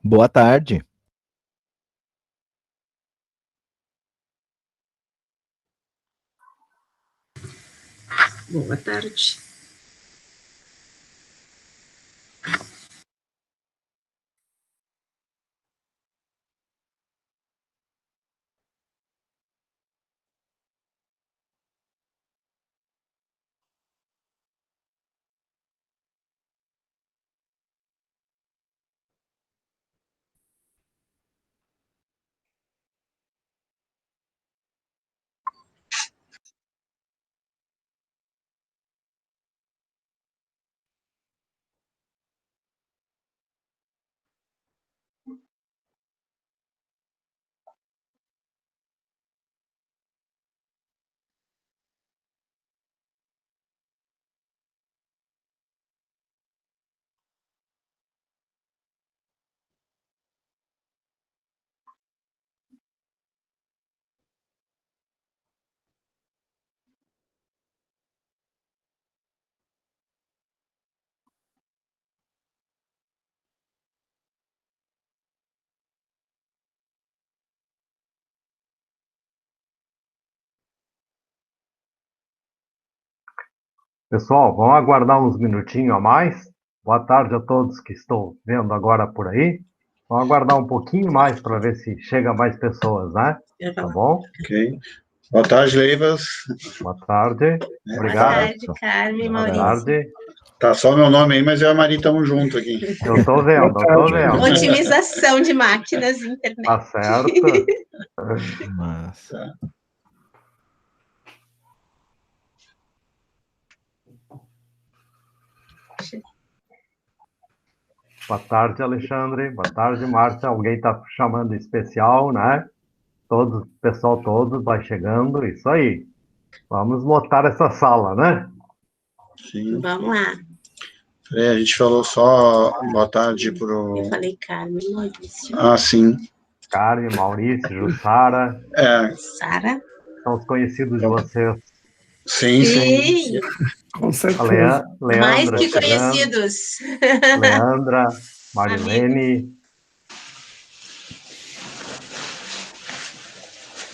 Boa tarde. Boa tarde. Pessoal, vamos aguardar uns minutinhos a mais. Boa tarde a todos que estão vendo agora por aí. Vamos aguardar um pouquinho mais para ver se chega mais pessoas, né? Tá bom? Ok. Boa tarde, Leivas. Boa tarde. Obrigado. Boa tarde, Carmen, Boa Maurício. tarde. Tá só meu nome aí, mas eu e a Mari estamos juntos aqui. Eu tô vendo. Otimização de máquinas e internet. Tá certo. Massa. Tá. Boa tarde, Alexandre. Boa tarde, Márcia. Alguém está chamando especial, né? O pessoal todo vai chegando. Isso aí. Vamos lotar essa sala, né? Sim. Vamos lá. A gente falou só boa tarde pro... Eu falei Carmen, Maurício. Ah, sim. Carmen, Maurício, Jussara. Sara. São os conhecidos de vocês. Sim, sim. Sim. Com certeza. Mais Leandra, que chegando. conhecidos. Leandra, Marilene.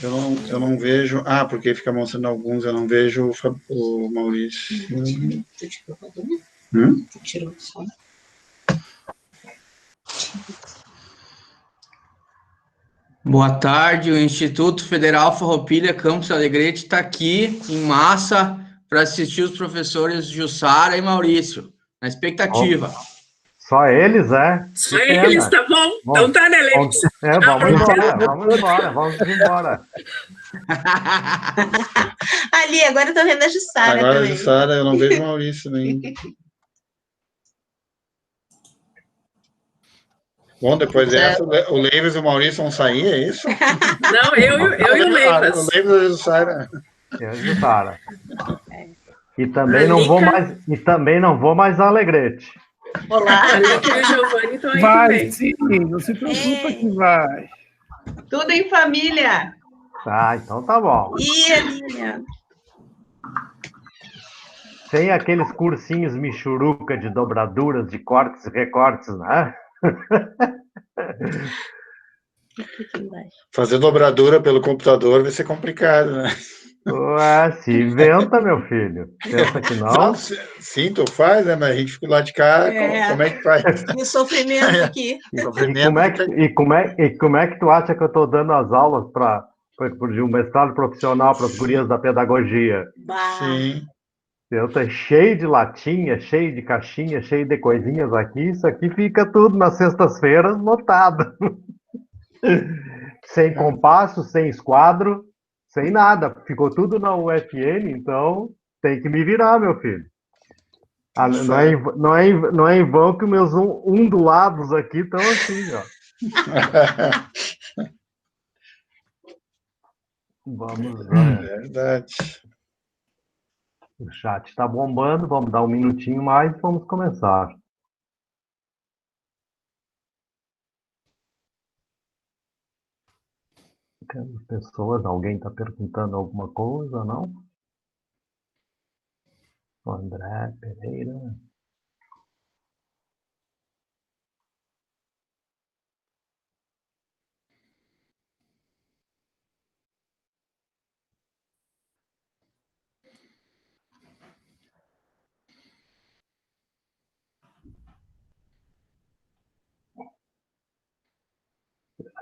Eu não vejo... Ah, porque fica mostrando alguns, eu não vejo o Maurício. Tu tirou a dona? Tu tirou o som? Boa tarde, o Instituto Federal Farroupilha Campus Alegrete está aqui em massa para assistir os professores Jussara e Maurício, na expectativa. Só eles, é? Só eles, tá bom? Então tá, né, Leite? Vamos embora. Ali, agora eu tô vendo a Jussara agora também. A Jussara, eu não vejo o Maurício nem. Bom, depois dessa, o Leivas e o Maurício vão sair, é isso? Não, eu e o Leivas. O Leivas e a Jussara. E a Jussara. E também não vou mais a Alegrete. Olá. A Lica e o Giovanni estão aí vai também. Sim, não se preocupa que vai. Tudo em família. Tá, então tá bom. E ali, Sem aqueles cursinhos michuruca de dobraduras, de cortes e recortes, né? Fazer dobradura pelo computador vai ser complicado, né? Ué, se inventa, meu filho. Pensa que não? Sim, tu faz, né? Mas a gente fica lá de cá, como é que faz? Que sofrimento aqui. E como é que tu acha que eu estou dando as aulas de um mestrado profissional para as gurias da pedagogia? Sim. Eu tô cheio de latinha, cheio de caixinha, cheio de coisinhas aqui. Isso aqui fica tudo nas sextas-feiras lotado. Sem compasso, sem esquadro, sem nada. Ficou tudo na UFN, então tem que me virar, meu filho. Não é em vão que meus undulados aqui estão assim, ó. Vamos, Verdade. o chat está bombando, vamos dar um minutinho mais e vamos começar. Temos pessoas, alguém está perguntando alguma coisa, não? O André Pereira.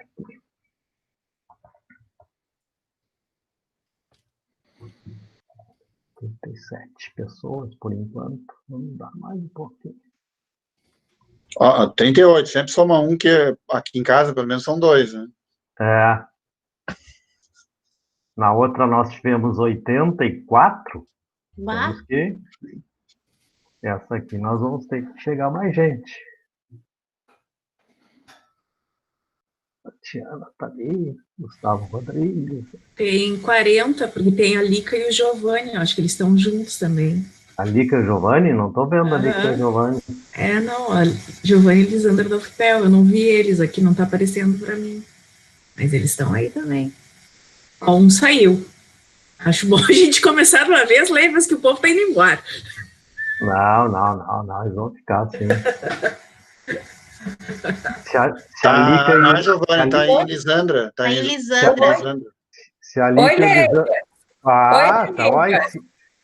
Aqui. 37 pessoas por enquanto. Vamos dar mais um pouquinho. Ó, 38, sempre soma um, que aqui em casa, pelo menos, são 2, né? É. Na outra nós tivemos 84. Bah, Temos que... Essa aqui nós vamos ter que chegar mais gente. Tatiana tá ali, Gustavo Rodrigues, Tem 40, porque tem a Lica e o Giovanni. Eu acho que eles estão juntos também. a Lica e o Giovanni, não tô vendo a Lica e o Aham. Giovanni. É, não, a Giovanni e Lisandra do FPEL. Eu não vi eles aqui, não tá aparecendo para mim. Mas eles estão aí também. Ó, um saiu. Acho bom a gente começar uma vez, lembra-se que o povo tá indo embora. Não, eles vão ficar assim. Se a Tá, Lica não e é Giovanni, tá aí Lisandra. Tá a aí Elisandra. Lisandra. se a Lica Oi, e a Lisandra... Ah, Oi, tá, aí.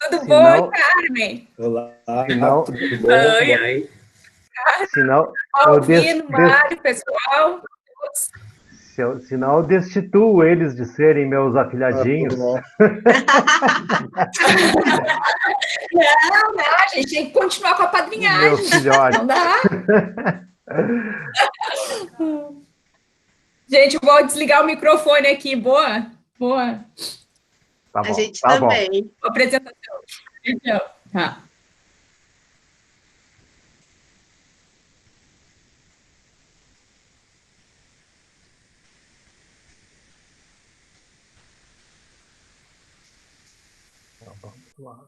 Tudo Se bom, não- Carmen? Olá, Se não, tudo bom? Ai, ai. se não, eu Alvino, Mário, pessoal. se não, eu destituo eles de serem meus Ah, afilhadinhos. tudo bom. Não, a gente tem que continuar com a padrinhagem. Meus filhotes. Não dá. Gente, eu vou desligar o microfone aqui. Boa. Tá A bom, gente tá bom. também. Apresentação. Então, tá. Então, vamos lá.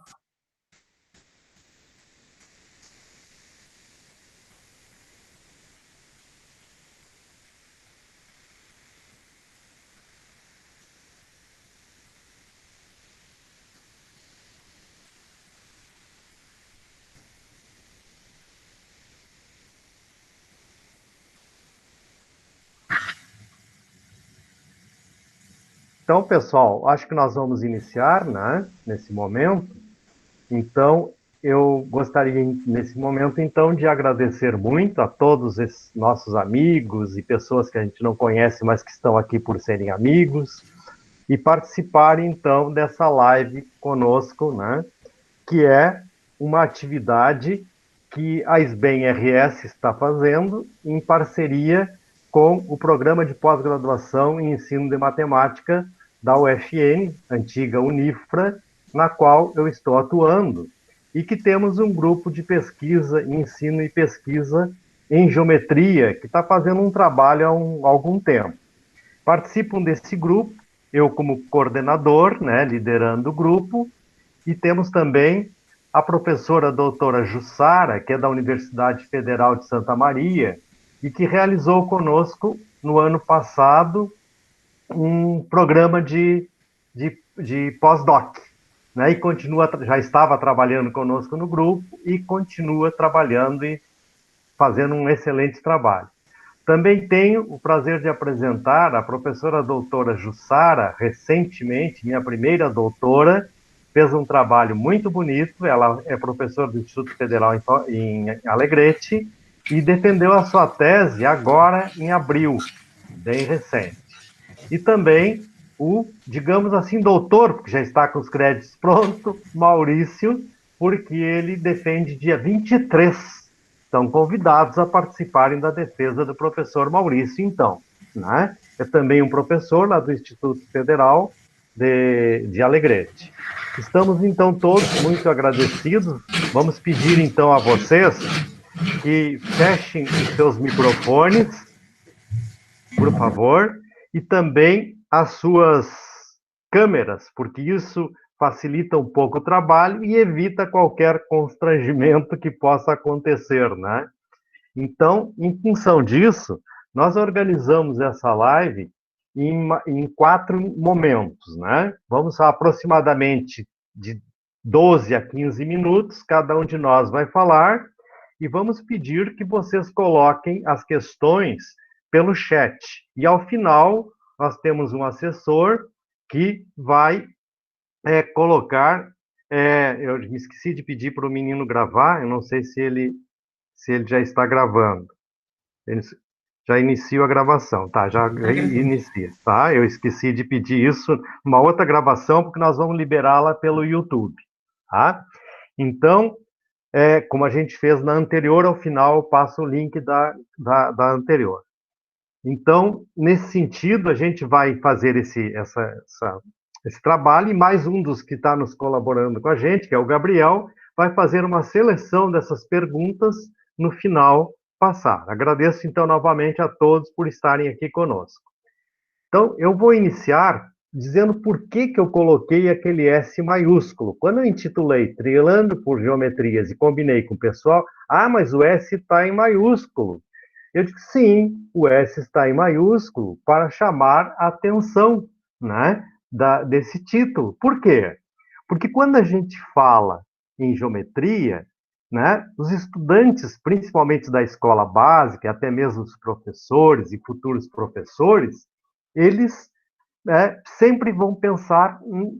Então, pessoal, acho que nós vamos iniciar, né, nesse momento. Então, eu gostaria, nesse momento, então, de agradecer muito a todos esses nossos amigos e pessoas que a gente não conhece, mas que estão aqui por serem amigos, e participarem, então, dessa live conosco, né, que é uma atividade que a SBEM RS está fazendo em parceria com o Programa de Pós-Graduação em Ensino de Matemática da UFN, antiga Unifra, na qual eu estou atuando, e que temos um grupo de pesquisa, ensino e pesquisa em geometria, que está fazendo um trabalho há algum tempo. Participam desse grupo, eu como coordenador, né, liderando o grupo, e temos também a professora doutora Jussara, que é da Universidade Federal de Santa Maria, e que realizou conosco, no ano passado, um programa de pós-doc, né? E continua, já estava trabalhando conosco no grupo e continua trabalhando e fazendo um excelente trabalho. Também tenho o prazer de apresentar a professora doutora Jussara, recentemente, minha primeira doutora, fez um trabalho muito bonito, ela é professora do Instituto Federal em Alegrete e defendeu a sua tese agora em abril, bem recente. E também o, digamos assim, doutor, porque já está com os créditos prontos, Maurício, porque ele defende dia 23. Estão convidados a participarem da defesa do professor Maurício, então. Né? É também um professor lá do Instituto Federal de Alegrete. Estamos, então, todos muito agradecidos. Vamos pedir, então, a vocês que fechem os seus microfones, por favor, e também as suas câmeras, porque isso facilita um pouco o trabalho e evita qualquer constrangimento que possa acontecer, né? Então, em função disso, nós organizamos essa live em 4 momentos, né? Vamos aproximadamente de 12 a 15 minutos, cada um de nós vai falar, e vamos pedir que vocês coloquem as questões pelo chat. E, ao final, nós temos um assessor que vai colocar... eu me esqueci de pedir para o menino gravar, eu não sei se ele já está gravando. Ele já iniciou a gravação, tá? Já inicia, tá? Eu esqueci de pedir isso numa outra gravação, porque nós vamos liberá-la pelo YouTube, tá? Então, como a gente fez na anterior, ao final eu passo o link da anterior. Então, nesse sentido, a gente vai fazer esse trabalho, e mais um dos que está nos colaborando com a gente, que é o Gabriel, vai fazer uma seleção dessas perguntas no final passar. Agradeço, então, novamente a todos por estarem aqui conosco. Então, eu vou iniciar dizendo por que eu coloquei aquele S maiúsculo. Quando eu intitulei Trilhando por Geometrias e combinei com o pessoal, mas o S está em maiúsculo. Eu disse, sim, o S está em maiúsculo para chamar a atenção, né, desse título. Por quê? Porque quando a gente fala em geometria, né, os estudantes, principalmente da escola básica, até mesmo os professores e futuros professores, eles sempre vão pensar em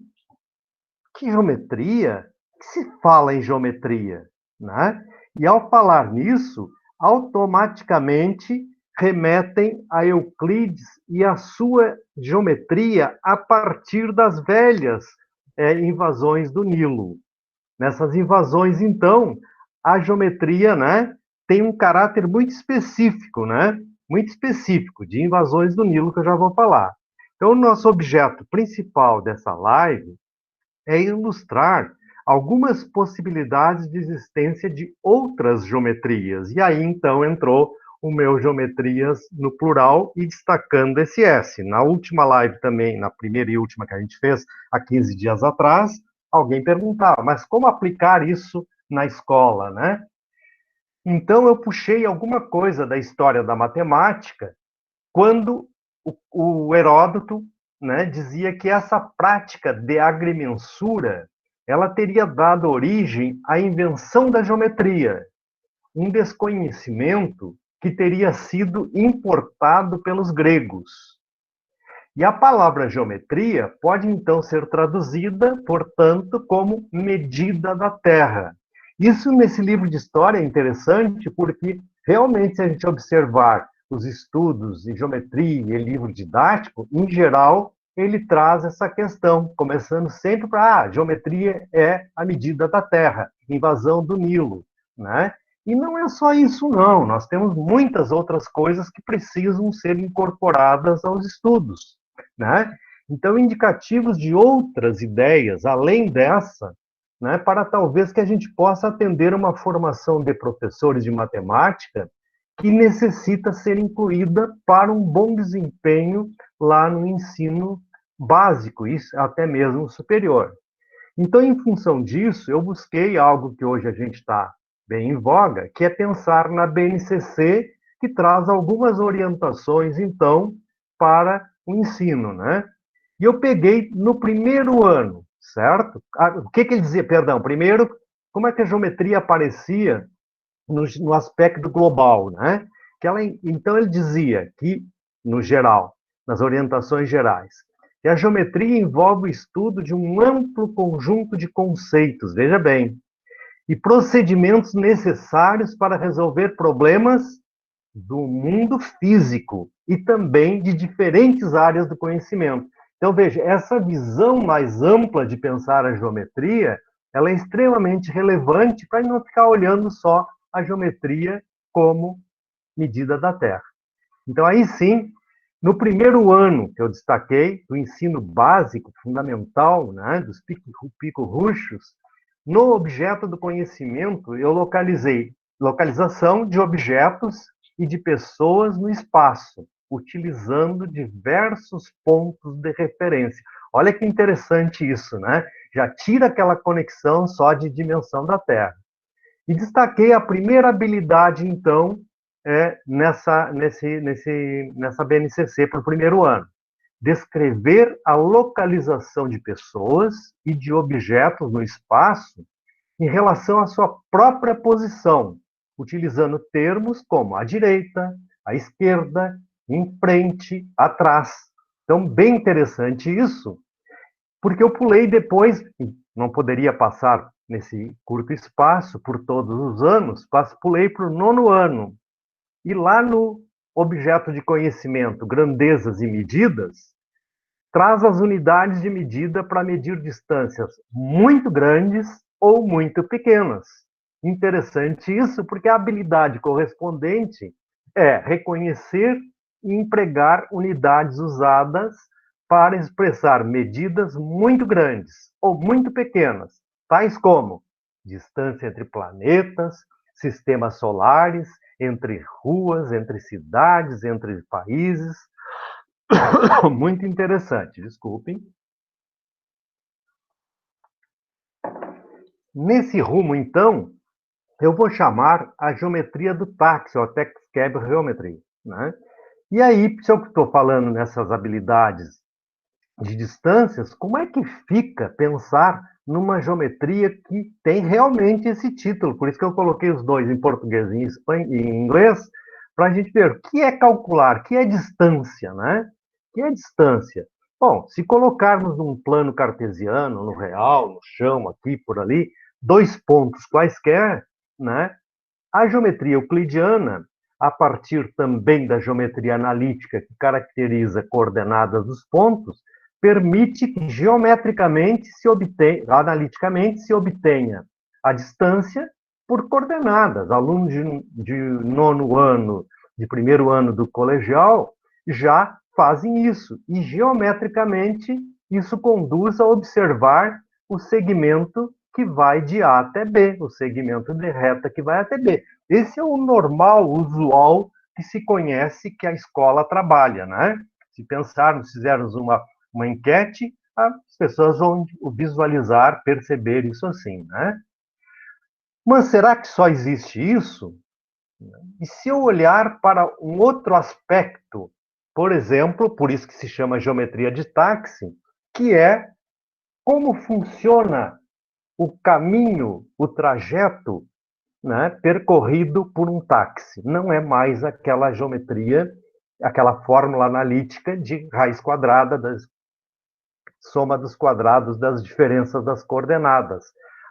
que geometria? O que se fala em geometria? Né? E ao falar nisso, automaticamente remetem a Euclides e a sua geometria a partir das velhas invasões do Nilo. Nessas invasões, então, a geometria, né, tem um caráter muito específico, né? Muito específico, de invasões do Nilo, que eu já vou falar. Então, o nosso objeto principal dessa live é ilustrar algumas possibilidades de existência de outras geometrias. E aí, então, entrou o meu geometrias no plural e destacando esse S. Na última live também, na primeira e última que a gente fez, há 15 dias atrás, alguém perguntava, mas como aplicar isso na escola, né? Então, eu puxei alguma coisa da história da matemática, quando o Heródoto, né, dizia que essa prática de agrimensura, ela teria dado origem à invenção da geometria, um desconhecimento que teria sido importado pelos gregos. E a palavra geometria pode, então, ser traduzida, portanto, como medida da Terra. Isso, nesse livro de história, é interessante, porque, realmente, se a gente observar os estudos em geometria e livro didático, em geral, ele traz essa questão, começando sempre para, geometria é a medida da Terra, invasão do Nilo, né? E não é só isso, não. Nós temos muitas outras coisas que precisam ser incorporadas aos estudos, né? Então, indicativos de outras ideias, além dessa, né, para talvez que a gente possa atender uma formação de professores de matemática que necessita ser incluída para um bom desempenho lá no ensino básico, isso até mesmo superior. Então, em função disso, eu busquei algo que hoje a gente está bem em voga, que é pensar na BNCC, que traz algumas orientações, então, para o ensino, né? E eu peguei no primeiro ano, certo? O que ele dizia? Perdão, primeiro, como é que a geometria aparecia no aspecto global, né? Então, ele dizia que, no geral, nas orientações gerais, que a geometria envolve o estudo de um amplo conjunto de conceitos, veja bem, e procedimentos necessários para resolver problemas do mundo físico e também de diferentes áreas do conhecimento. Então, veja, essa visão mais ampla de pensar a geometria, ela é extremamente relevante para não ficar olhando só a geometria como medida da Terra. Então, aí sim, no primeiro ano que eu destaquei, do ensino básico, fundamental, né, dos pico-ruchos, no objeto do conhecimento, eu localizei localização de objetos e de pessoas no espaço. utilizando diversos pontos de referência. Olha que interessante isso, né? Já tira aquela conexão só de dimensão da Terra. E destaquei a primeira habilidade, então, nessa BNCC para o primeiro ano. Descrever a localização de pessoas e de objetos no espaço em relação à sua própria posição, utilizando termos como à direita, à esquerda, em frente, atrás. Então, bem interessante isso, porque eu pulei depois, não poderia passar nesse curto espaço por todos os anos, mas pulei para o 9º ano. E lá no objeto de conhecimento, grandezas e medidas, traz as unidades de medida para medir distâncias muito grandes ou muito pequenas. Interessante isso, porque a habilidade correspondente é reconhecer e empregar unidades usadas para expressar medidas muito grandes ou muito pequenas, tais como distância entre planetas, sistemas solares, entre ruas, entre cidades, entre países. Muito interessante, desculpem. Nesse rumo, então, eu vou chamar a geometria do táxi, ou Taxi-Cab Geometry, né? E aí, se eu estou falando nessas habilidades de distâncias, como é que fica pensar numa geometria que tem realmente esse título? Por isso que eu coloquei os dois em português e em inglês, para a gente ver o que é calcular, o que é distância, né? O que é distância? Bom, se colocarmos num plano cartesiano, no real, no chão, aqui, por ali, 2 pontos quaisquer, né? A geometria euclidiana, a partir também da geometria analítica, que caracteriza coordenadas dos pontos, permite que geometricamente analiticamente se obtenha a distância por coordenadas. Alunos de 9º ano, de 1º ano do colegial, já fazem isso. E geometricamente isso conduz a observar o segmento que vai de A até B, o segmento de reta que vai até B. Esse é o normal, usual, que se conhece que a escola trabalha, né? Se pensarmos, fizermos uma enquete, as pessoas vão visualizar, perceber isso assim, né? Mas será que só existe isso? E se eu olhar para um outro aspecto, por exemplo, por isso que se chama geometria de táxi, que é como funciona o caminho, o trajeto, né, percorrido por um táxi. Não é mais aquela geometria, aquela fórmula analítica de raiz quadrada das soma dos quadrados das diferenças das coordenadas.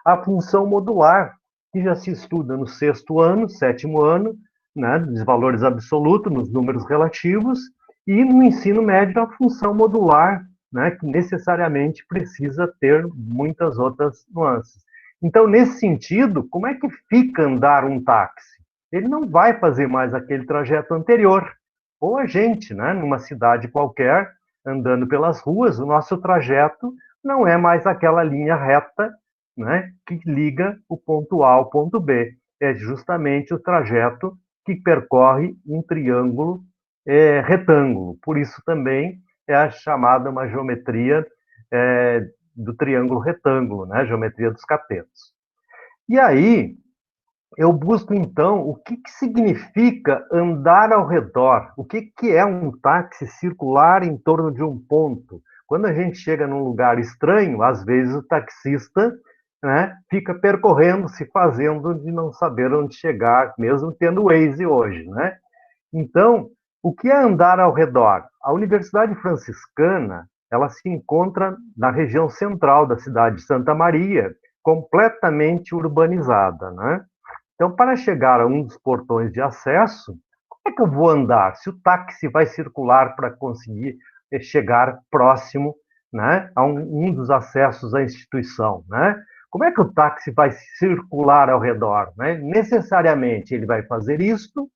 A função modular, que já se estuda no 6º ano, 7º ano, né, dos valores absolutos, nos números relativos, e no ensino médio a função modular, né, que necessariamente precisa ter muitas outras nuances. Então, nesse sentido, como é que fica andar um táxi? Ele não vai fazer mais aquele trajeto anterior. Ou a gente, né, numa cidade qualquer, andando pelas ruas, o nosso trajeto não é mais aquela linha reta, né, que liga o ponto A ao ponto B. É justamente o trajeto que percorre um triângulo retângulo. Por isso também é a chamada uma geometria do triângulo retângulo, né, geometria dos catetos. E aí, eu busco, então, o que significa andar ao redor? O que é um táxi circular em torno de um ponto? Quando a gente chega num lugar estranho, às vezes o taxista, né, fica percorrendo, se fazendo de não saber onde chegar, mesmo tendo o Waze hoje, né? Então, o que é andar ao redor? A Universidade Franciscana, ela se encontra na região central da cidade de Santa Maria, completamente urbanizada, né? Então, para chegar a um dos portões de acesso, como é que eu vou andar? Se o táxi vai circular para conseguir chegar próximo, né, a um dos acessos à instituição, né? Como é que o táxi vai circular ao redor, né? Necessariamente ele vai fazer isto,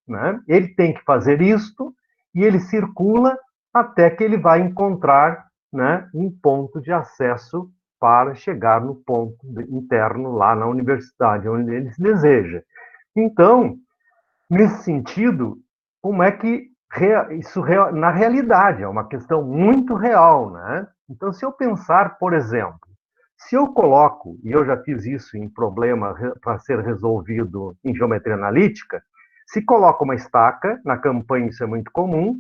né? Ele tem que fazer isto, e ele circula até que ele vai encontrar, né, um ponto de acesso para chegar no ponto interno lá na universidade, onde ele se deseja. Então, nesse sentido, como é que na realidade, é uma questão muito real, né? Então, se eu pensar, por exemplo, se eu coloco, e eu já fiz isso em problema para ser resolvido em geometria analítica, se coloca uma estaca, na campanha isso é muito comum,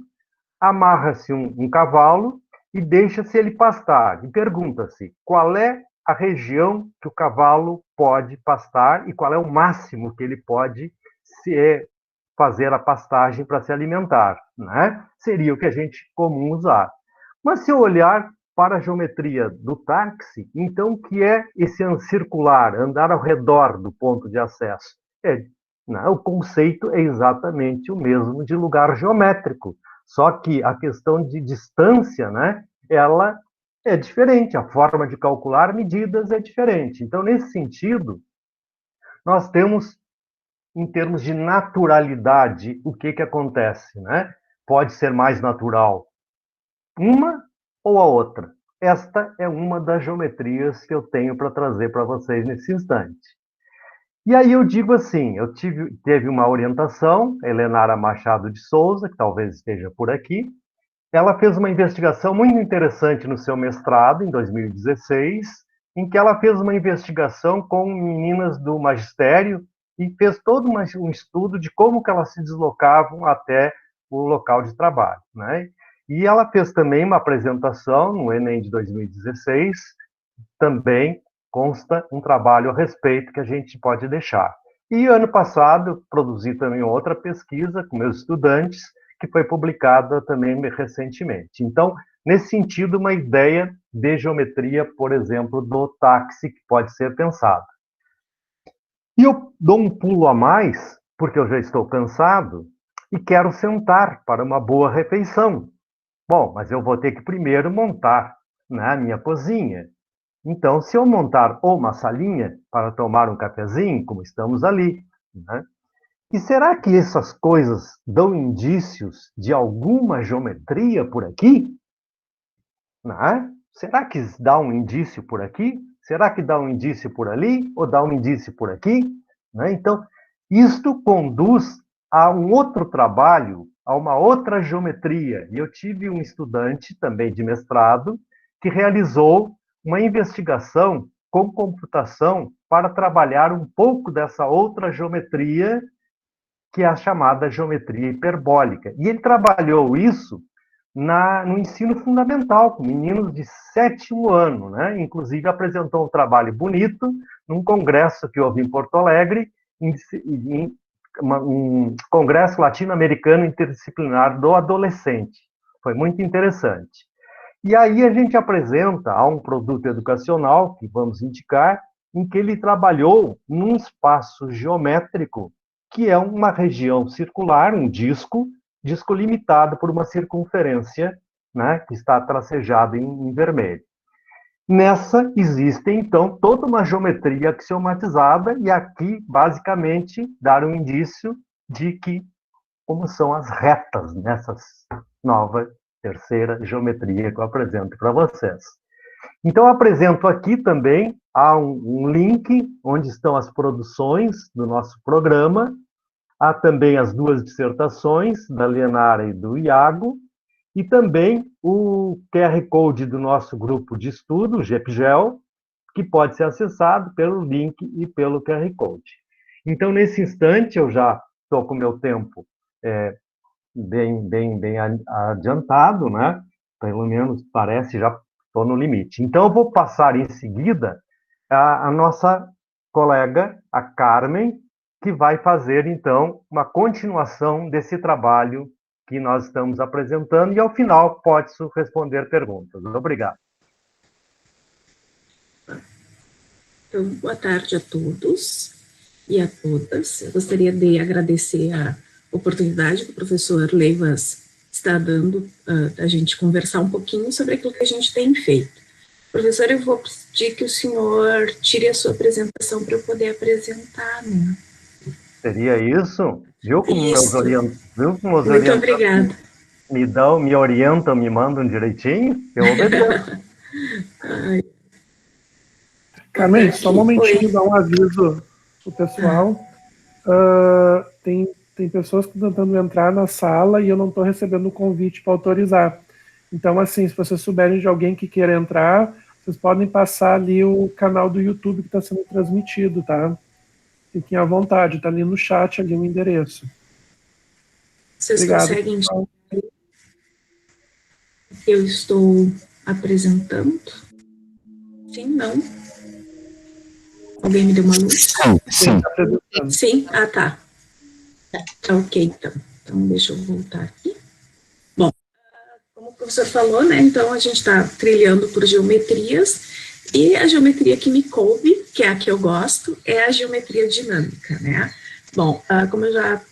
amarra-se um cavalo e deixa-se ele pastar. E pergunta-se qual é a região que o cavalo pode pastar e qual é o máximo que ele pode fazer a pastagem para se alimentar, né? Seria o que a gente comum usar. Mas se eu olhar para a geometria do táxi, então o que é esse circular, andar ao redor do ponto de acesso? O conceito é exatamente o mesmo de lugar geométrico, só que a questão de distância, né, ela é diferente, a forma de calcular medidas é diferente. Então, nesse sentido, nós temos, em termos de naturalidade, o que acontece, né? Pode ser mais natural uma ou a outra. Esta é uma das geometrias que eu tenho para trazer para vocês nesse instante. E aí eu digo assim, teve uma orientação, Helenara Machado de Souza, que talvez esteja por aqui, ela fez uma investigação muito interessante no seu mestrado, em 2016, em que ela fez uma investigação com meninas do magistério e fez todo um estudo de como que elas se deslocavam até o local de trabalho, né? E ela fez também uma apresentação no Enem de 2016, também consta um trabalho a respeito que a gente pode deixar. E ano passado, produzi também outra pesquisa com meus estudantes, que foi publicada também recentemente. Então, nesse sentido, uma ideia de geometria, por exemplo, do táxi, que pode ser pensada. E eu dou um pulo a mais, porque eu já estou cansado, e quero sentar para uma boa refeição. Bom, mas eu vou ter que primeiro montar, né, a minha cozinha. Então, se eu montar uma salinha para tomar um cafezinho, como estamos ali, né? E será que essas coisas dão indícios de alguma geometria por aqui? Né? Será que dá um indício por aqui? Será que dá um indício por ali? Ou dá um indício por aqui? Né? Então, isto conduz a um outro trabalho, a uma outra geometria. E eu tive um estudante também de mestrado que realizou uma investigação com computação para trabalhar um pouco dessa outra geometria, que é a chamada geometria hiperbólica. E ele trabalhou isso no ensino fundamental, com meninos de 7º ano, né? Inclusive apresentou um trabalho bonito num congresso que houve em Porto Alegre, um congresso latino-americano interdisciplinar do adolescente. Foi muito interessante. E aí a gente apresenta um produto educacional, que vamos indicar, em que ele trabalhou num espaço geométrico, que é uma região circular, um disco limitado por uma circunferência, né, que está tracejado em vermelho. Nessa existe, então, toda uma geometria axiomatizada, e aqui, basicamente, dar um indício de como são as retas nessas nova terceira geometria que eu apresento para vocês. Então, eu apresento aqui também, há um link onde estão as produções do nosso programa, há também as 2 dissertações, da Leonara e do Iago, e também o QR Code do nosso grupo de estudo, o GEPGEL, que pode ser acessado pelo link e pelo QR Code. Então, nesse instante, eu já estou com o meu tempo bem adiantado, né? Pelo menos parece, já estou no limite. Então, eu vou passar em seguida a nossa colega, a Carmen, que vai fazer, então, uma continuação desse trabalho que nós estamos apresentando, e, ao final, pode responder perguntas. Obrigado. Então, boa tarde a todos e a todas. Eu gostaria de agradecer a oportunidade que o professor Leivas está dando a gente conversar um pouquinho sobre aquilo que a gente tem feito. Professor, eu vou pedir que o senhor tire a sua apresentação para eu poder apresentar, né? Seria isso? Viu como meus orientantes... Muito obrigada. Me orientam, me mandam direitinho? Eu obedeço. Carmen, só um momentinho, dar um aviso pro pessoal. Tem tem pessoas que estão tentando entrar na sala e eu não estou recebendo o convite para autorizar. Então, assim, se vocês souberem de alguém que queira entrar, vocês podem passar ali o canal do YouTube que está sendo transmitido, tá? Fiquem à vontade, está ali no chat ali o endereço. Vocês Obrigado, conseguem pessoal. Eu estou apresentando? Sim, não? Alguém me deu uma luz? Sim. Tá apresentando. Sim? Ah, tá. Tá ok, então. Então, deixa eu voltar aqui. Bom, como o professor falou, né, então a gente está trilhando por geometrias, e a geometria que me coube, que é a que eu gosto, é a geometria dinâmica, né? Bom, como eu já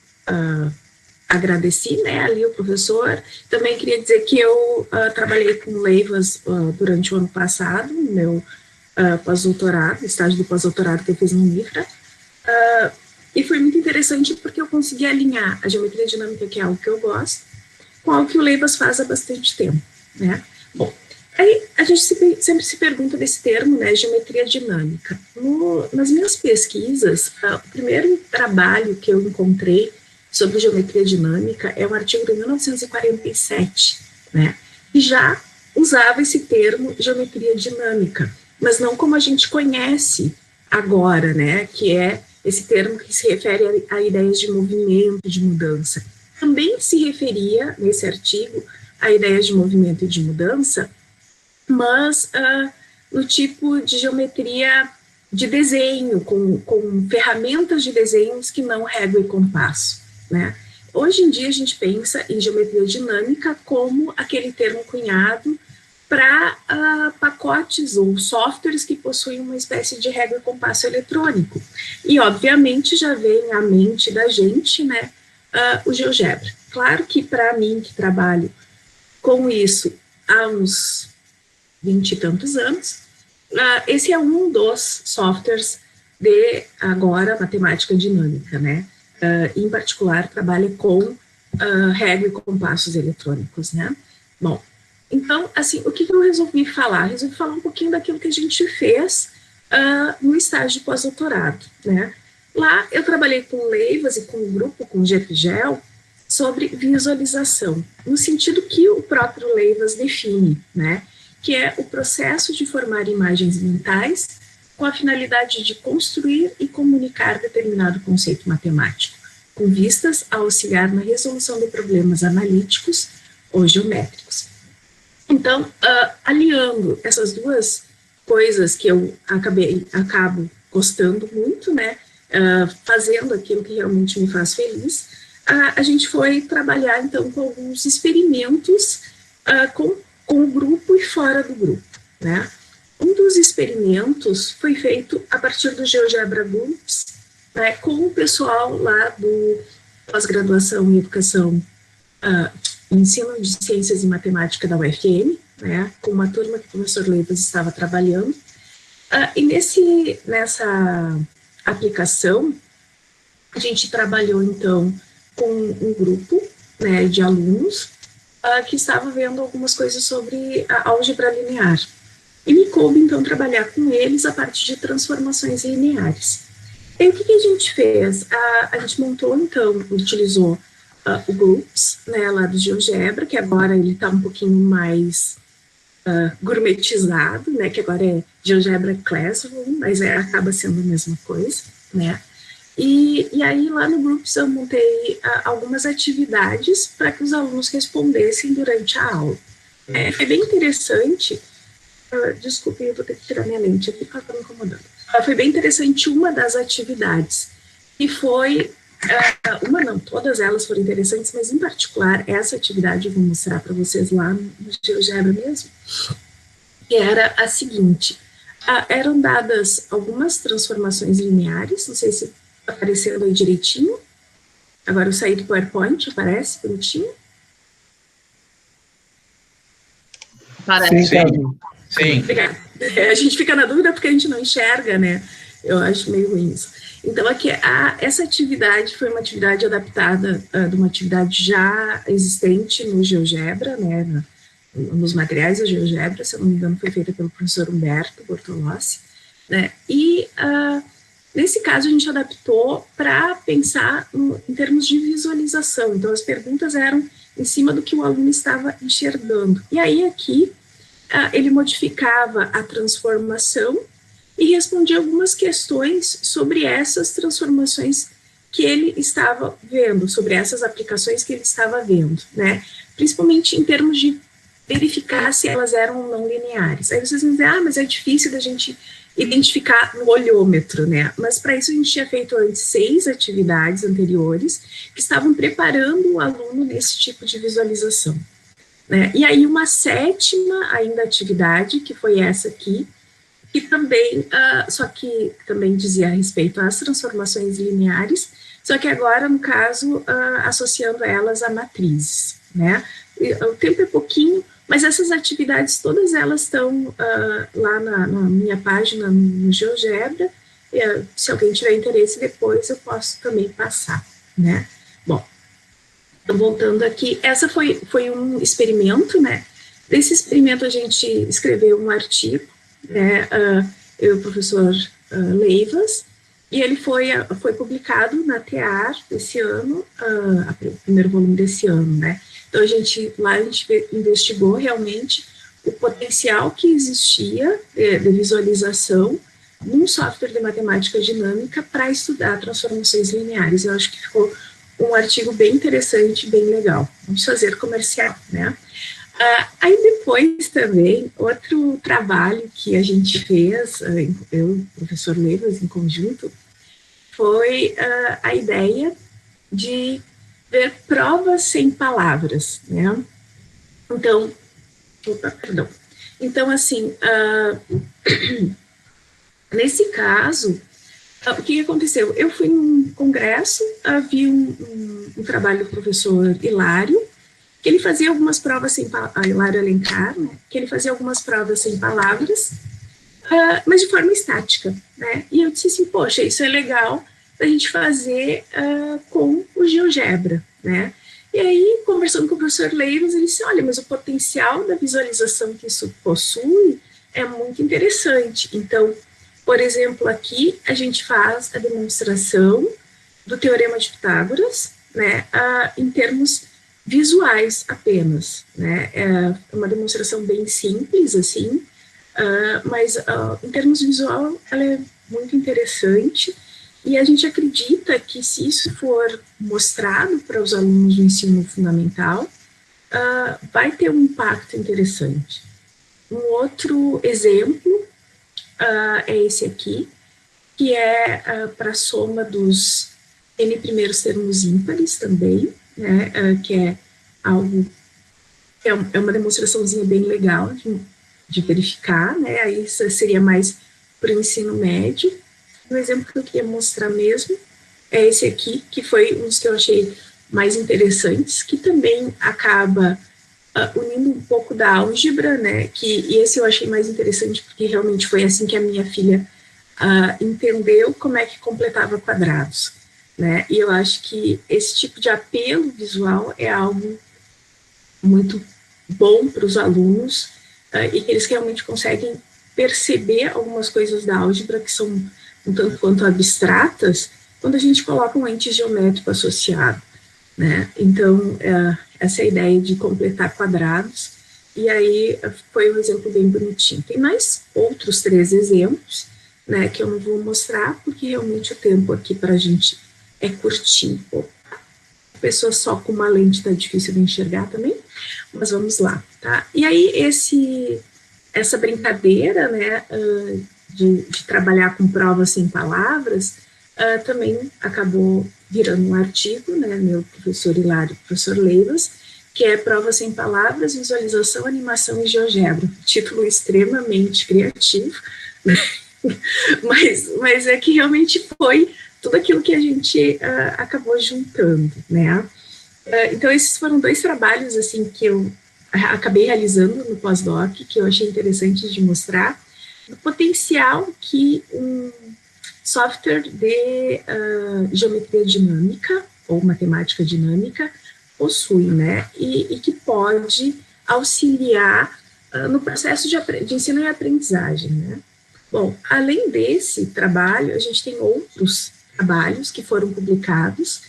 agradeci, né, ali o professor, também queria dizer que eu trabalhei com leivas durante o ano passado, no meu pós-doutorado, estágio do pós-doutorado que eu fiz no UNIFRA, e foi muito interessante porque eu consegui alinhar a geometria dinâmica, que é algo que eu gosto, com algo que o Leivas faz há bastante tempo, né? Bom, aí a gente sempre se pergunta desse termo, né, geometria dinâmica. Nas minhas pesquisas, o primeiro trabalho que eu encontrei sobre geometria dinâmica é um artigo de 1947, né, e já usava esse termo geometria dinâmica, mas não como a gente conhece agora, né, que é esse termo que se refere a ideias de movimento, de mudança. Também se referia, nesse artigo, a ideias de movimento e de mudança, mas no tipo de geometria de desenho, com ferramentas de desenhos que não régua e compasso, né? Hoje em dia a gente pensa em geometria dinâmica como aquele termo cunhado para pacotes ou softwares que possuem uma espécie de régua e compasso eletrônico. E, obviamente, já vem à mente da gente, né, o GeoGebra. Claro que, para mim, que trabalho com isso há uns 20 e tantos anos, esse é um dos softwares de, agora, matemática dinâmica, né? Em particular, trabalha com régua e compassos eletrônicos, né? Bom, então, assim, o que eu resolvi falar? Resolvi falar um pouquinho daquilo que a gente fez no estágio de pós-doutorado, né? Lá eu trabalhei com leivas e com um grupo, com o GEPGEL, sobre visualização, no sentido que o próprio Leivas define, né? Que é o processo de formar imagens mentais com a finalidade de construir e comunicar determinado conceito matemático, com vistas a auxiliar na resolução de problemas analíticos ou geométricos. Então, aliando essas duas coisas que eu acabo gostando muito, né, fazendo aquilo que realmente me faz feliz, a gente foi trabalhar, então, com alguns experimentos com o grupo e fora do grupo, né. Um dos experimentos foi feito a partir do GeoGebra Groups, né, com o pessoal lá do pós-graduação em educação, ensino de ciências e matemática da UFM, né, com uma turma que o professor Leivas estava trabalhando, e nessa aplicação, a gente trabalhou, então, com um grupo, né, de alunos que estava vendo algumas coisas sobre a álgebra linear. E me coube, então, trabalhar com eles a partir de transformações lineares. E o que a gente fez? A gente montou, então, utilizou o Groups, né, lá do GeoGebra, que agora ele está um pouquinho mais gourmetizado, né, que agora é GeoGebra Classroom, mas acaba sendo a mesma coisa, né. E aí, lá no Groups, eu montei algumas atividades para que os alunos respondessem durante a aula. É bem interessante. Desculpe, eu vou ter que tirar minha lente aqui, porque ela está me incomodando. Foi bem interessante uma das atividades, e foi, todas elas foram interessantes, mas em particular, essa atividade eu vou mostrar para vocês lá no GeoGebra mesmo, que era a seguinte: eram dadas algumas transformações lineares, não sei se está aparecendo aí direitinho, agora eu saí do PowerPoint, aparece bonitinho? Parece. Sim. Obrigada. A gente fica na dúvida porque a gente não enxerga, né? Eu acho meio ruim isso. Então, aqui, essa atividade foi uma atividade adaptada de uma atividade já existente no GeoGebra, né? Nos materiais do GeoGebra, se eu não me engano, foi feita pelo professor Humberto Bortolossi, né? E Nesse caso, a gente adaptou para pensar em termos de visualização. Então, as perguntas eram em cima do que o aluno estava enxergando. E aí, aqui, ele modificava a transformação e respondia algumas questões sobre essas transformações que ele estava vendo, sobre essas aplicações que ele estava vendo, né? Principalmente em termos de verificar se elas eram não lineares. Aí vocês vão dizer, mas é difícil da gente identificar no olhômetro, né? Mas para isso a gente tinha feito antes 6 atividades anteriores que estavam preparando o aluno nesse tipo de visualização, né? E aí uma 7ª ainda atividade, que foi essa aqui, que também, só que também dizia a respeito às transformações lineares, só que agora, no caso, associando elas a matrizes, né? O tempo é pouquinho, mas essas atividades, todas elas estão lá na minha página no GeoGebra. Se alguém tiver interesse depois, eu posso também passar, né? Bom, então, voltando aqui, essa foi um experimento, né? Desse experimento a gente escreveu um artigo, né? Eu e o professor Leivas, e ele foi publicado na TEAR esse ano, o primeiro volume desse ano, né? Então, a gente investigou realmente o potencial que existia de visualização num software de matemática dinâmica para estudar transformações lineares. Eu acho que ficou um artigo bem interessante, bem legal. Vamos fazer comercial, né? Aí depois também, outro trabalho que a gente fez, eu e o professor Leivas em conjunto, foi a ideia de ver provas sem palavras, né? Então, Então, assim, nesse caso, o que aconteceu? Eu fui num congresso, vi um trabalho do professor Hilário, que ele fazia algumas provas sem palavras, Hilário Alencar, né? Que ele fazia algumas provas sem palavras, mas de forma estática, né? E eu disse assim, poxa, isso é legal da gente fazer com o GeoGebra, né? E aí, conversando com o professor Leivas, ele disse, olha, mas o potencial da visualização que isso possui é muito interessante. Então, por exemplo, aqui a gente faz a demonstração do Teorema de Pitágoras, né, em termos visuais apenas, né? É uma demonstração bem simples, assim, mas em termos visual ela é muito interessante. E a gente acredita que se isso for mostrado para os alunos do ensino fundamental, vai ter um impacto interessante. Um outro exemplo é esse aqui, que é para a soma dos N primeiros termos ímpares também, né, que é algo, é uma demonstraçãozinha bem legal de verificar, né, aí isso seria mais para o ensino médio. O exemplo que eu queria mostrar mesmo é esse aqui, que foi um dos que eu achei mais interessantes, que também acaba unindo um pouco da álgebra, né, e esse eu achei mais interessante porque realmente foi assim que a minha filha entendeu como é que completava quadrados, né, e eu acho que esse tipo de apelo visual é algo muito bom para os alunos e que eles realmente conseguem perceber algumas coisas da álgebra que são um tanto quanto abstratas, quando a gente coloca um ente geométrico associado, né? Então, essa é a ideia de completar quadrados, e aí foi um exemplo bem bonitinho. Tem mais outros 3 exemplos, né, que eu não vou mostrar, porque realmente o tempo aqui para a gente é curtinho. A pessoa só com uma lente tá difícil de enxergar também, mas vamos lá, tá? E aí, essa brincadeira, né, de trabalhar com provas sem palavras, também acabou virando um artigo, né, meu professor Hilário e professor Leivas, que é Provas sem Palavras, Visualização, Animação e GeoGebra. Título extremamente criativo, né? mas é que realmente foi tudo aquilo que a gente acabou juntando, né? Então, esses foram 2 trabalhos, assim, que eu acabei realizando no pós-doc, que eu achei interessante de mostrar, o potencial que um software de geometria dinâmica, ou matemática dinâmica, possui, né, e que pode auxiliar no processo de ensino e aprendizagem, né. Bom, além desse trabalho, a gente tem outros trabalhos que foram publicados,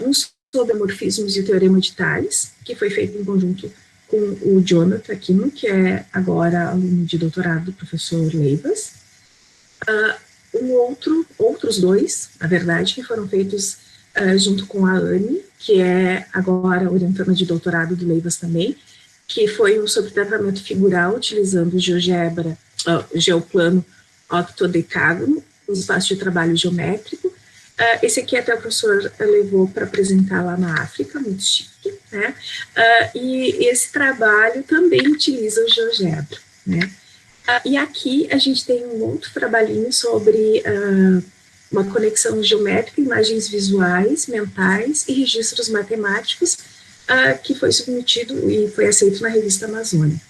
um sobre morfismos e o teorema de Thales, que foi feito em conjunto com o Jonathan Aquino, que é agora aluno de doutorado do professor Leivas. Outros dois, na verdade, que foram feitos junto com a Anne, que é agora orientanda de doutorado do Leivas também, que foi um sobre tratamento figural utilizando GeoGebra, geoplano octodecágono, um espaço de trabalho geométrico. Esse aqui até o professor levou para apresentar lá na África, muito chique, né? E esse trabalho também utiliza o GeoGebra, né? E aqui a gente tem um outro trabalhinho sobre uma conexão geométrica, imagens visuais, mentais e registros matemáticos, que foi submetido e foi aceito na revista Amazônia.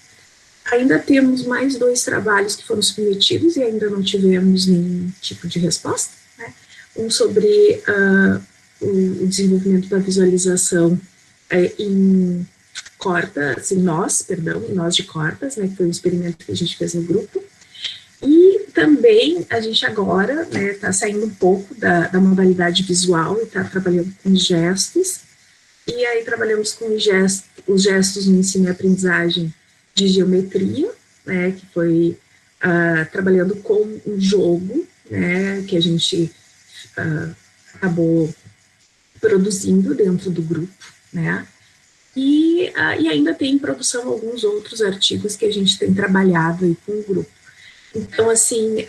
Ainda temos mais 2 trabalhos que foram submetidos e ainda não tivemos nenhum tipo de resposta, né? Um sobre o desenvolvimento da visualização em cordas, em nós de cordas, né, que foi um experimento que a gente fez no grupo. E também a gente agora está saindo um pouco da modalidade visual e está trabalhando com gestos, e aí trabalhamos com os gestos no ensino e aprendizagem de geometria, né, que foi trabalhando com um jogo, né, que a gente acabou produzindo dentro do grupo, né, e ainda tem em produção alguns outros artigos que a gente tem trabalhado aí com o grupo. Então, assim,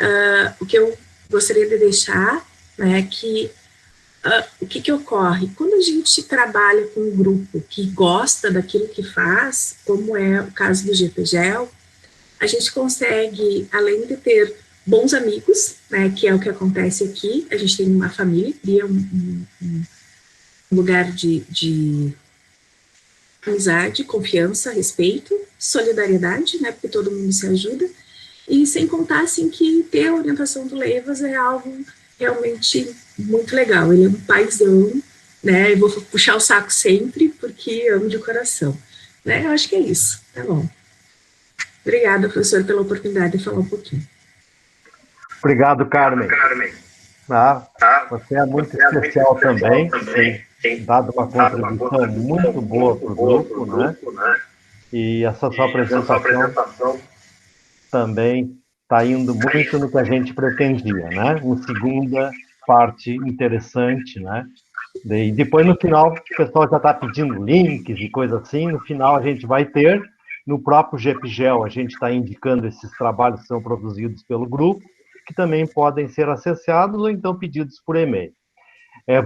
o que eu gostaria de deixar, né, que o que ocorre? Quando a gente trabalha com um grupo que gosta daquilo que faz, como é o caso do GPGEL, a gente consegue, além de ter bons amigos, né, que é o que acontece aqui, a gente tem uma família, cria um lugar de amizade, confiança, respeito, solidariedade, né, porque todo mundo se ajuda, e sem contar, assim, que ter a orientação do Leivas é algo realmente muito legal. Ele é um paizão, né, eu vou puxar o saco sempre, porque amo de coração, né, eu acho que é isso, tá bom. Obrigada, professor, pela oportunidade de falar um pouquinho. Obrigado, Carmen. Você é muito especial também, tem dado uma contribuição muito boa para o grupo, né? E essa sua apresentação também está indo muito no que a gente pretendia, né? Uma segunda parte interessante, né? E depois, no final, o pessoal já está pedindo links e coisa assim, no final a gente vai ter, no próprio GPGEL, a gente está indicando esses trabalhos que são produzidos pelo grupo, que também podem ser acessados ou então pedidos por e-mail.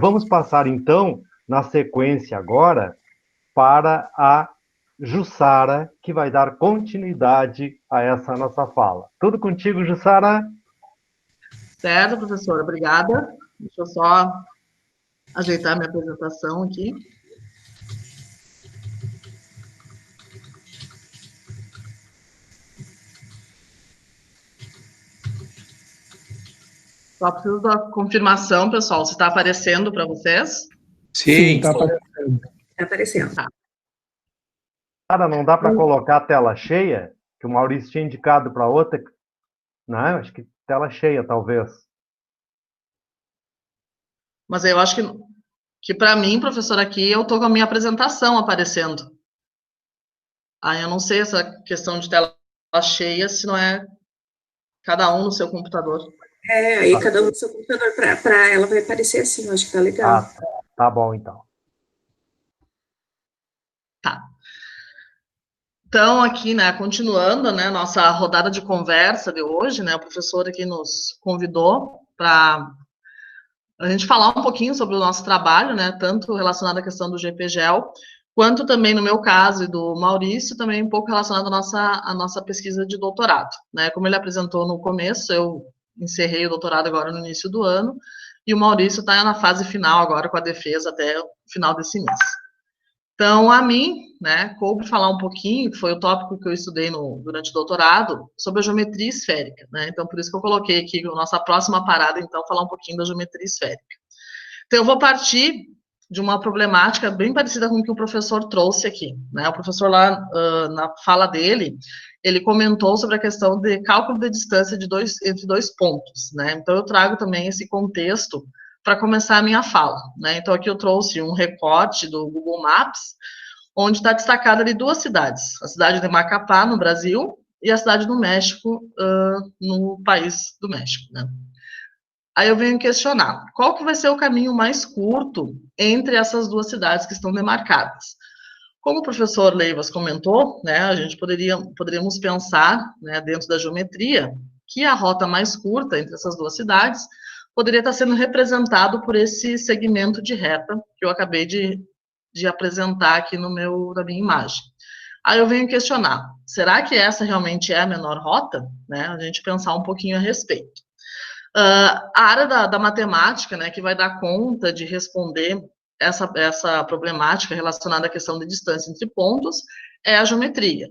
Vamos passar, então, na sequência agora, para a Jussara, que vai dar continuidade a essa nossa fala. Tudo contigo, Jussara? Certo, professora, obrigada. Deixa eu só ajeitar minha apresentação aqui. Só preciso da confirmação, pessoal, se está aparecendo para vocês. Sim, está aparecendo. Está aparecendo. Tá. Cara, não dá para colocar a tela cheia? Que o Maurício tinha indicado para outra. Não, acho que tela cheia, talvez. Mas eu acho que para mim, professor, aqui eu estou com a minha apresentação aparecendo. Aí eu não sei essa questão de tela cheia, se não é cada um no seu computador. Aí cada um no seu computador, para ela vai aparecer assim, eu acho que tá legal. Tá bom, então. Tá. Então, aqui, né, continuando, né, nossa rodada de conversa de hoje, né, o professor aqui nos convidou para a gente falar um pouquinho sobre o nosso trabalho, né, tanto relacionado à questão do GPGEL, quanto também, no meu caso, e do Maurício, também um pouco relacionado à nossa pesquisa de doutorado, né, como ele apresentou no começo, eu encerrei o doutorado agora no início do ano, e o Maurício está na fase final agora com a defesa até o final desse mês. Então, a mim, né, coube falar um pouquinho, que foi o tópico que eu estudei durante o doutorado, sobre a geometria esférica, né, então por isso que eu coloquei aqui a nossa próxima parada, então, falar um pouquinho da geometria esférica. Então, eu vou partir de uma problemática bem parecida com o que o professor trouxe aqui, né, o professor lá, na fala dele, ele comentou sobre a questão de cálculo de distância entre dois pontos, né? Então, eu trago também esse contexto para começar a minha fala, né? Então, aqui eu trouxe um recorte do Google Maps, onde está destacada ali duas cidades, a cidade de Macapá, no Brasil, e a cidade do México, no país do México, né? Aí eu venho questionar, qual que vai ser o caminho mais curto entre essas duas cidades que estão demarcadas? Como o professor Leivas comentou, né, a gente poderíamos pensar, né, dentro da geometria, que a rota mais curta entre essas duas cidades poderia estar sendo representado por esse segmento de reta que eu acabei de apresentar aqui na minha imagem. Aí eu venho questionar, será que essa realmente é a menor rota? Né, a gente pensar um pouquinho a respeito. A área da matemática, né, que vai dar conta de responder essa problemática relacionada à questão de distância entre pontos, é a geometria.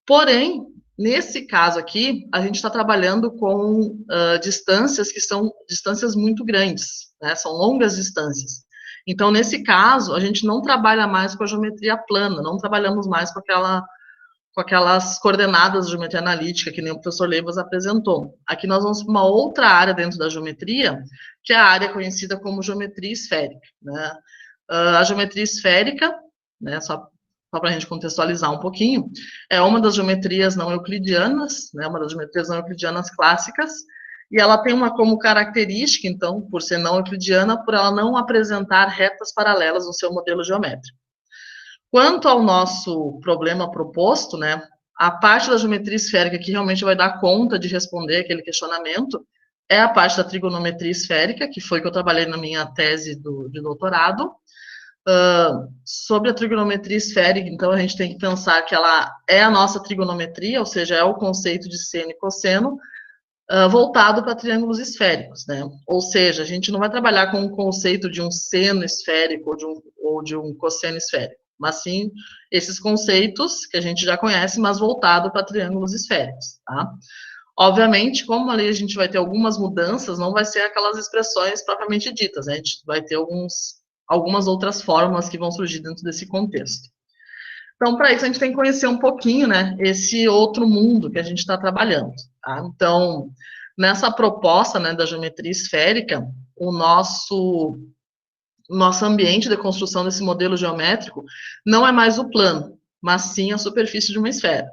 Porém, nesse caso aqui, a gente está trabalhando com distâncias que são distâncias muito grandes, né, são longas distâncias. Então, nesse caso, a gente não trabalha mais com a geometria plana, não trabalhamos mais com aquelas coordenadas de geometria analítica, que nem o professor Leivas apresentou. Aqui nós vamos para uma outra área dentro da geometria, que é a área conhecida como geometria esférica, né? A geometria esférica, né, só para a gente contextualizar um pouquinho, é uma das geometrias não euclidianas, né, uma das geometrias não euclidianas clássicas, e ela tem como característica, então, por ser não euclidiana, por ela não apresentar retas paralelas no seu modelo geométrico. Quanto ao nosso problema proposto, né, a parte da geometria esférica que realmente vai dar conta de responder aquele questionamento é a parte da trigonometria esférica, que foi que eu trabalhei na minha tese de doutorado. Sobre a trigonometria esférica, então, a gente tem que pensar que ela é a nossa trigonometria, ou seja, é o conceito de seno e cosseno, voltado para triângulos esféricos, né? Ou seja, a gente não vai trabalhar com o conceito de um seno esférico ou de um cosseno esférico, mas sim esses conceitos que a gente já conhece, mas voltado para triângulos esféricos, tá? Obviamente, como ali a gente vai ter algumas mudanças, não vai ser aquelas expressões propriamente ditas, né? A gente vai ter algumas outras fórmulas que vão surgir dentro desse contexto. Então, para isso, a gente tem que conhecer um pouquinho, né, esse outro mundo que a gente está trabalhando, tá? Então, nessa proposta, né, da geometria esférica, o nosso ambiente de construção desse modelo geométrico não é mais o plano, mas sim a superfície de uma esfera.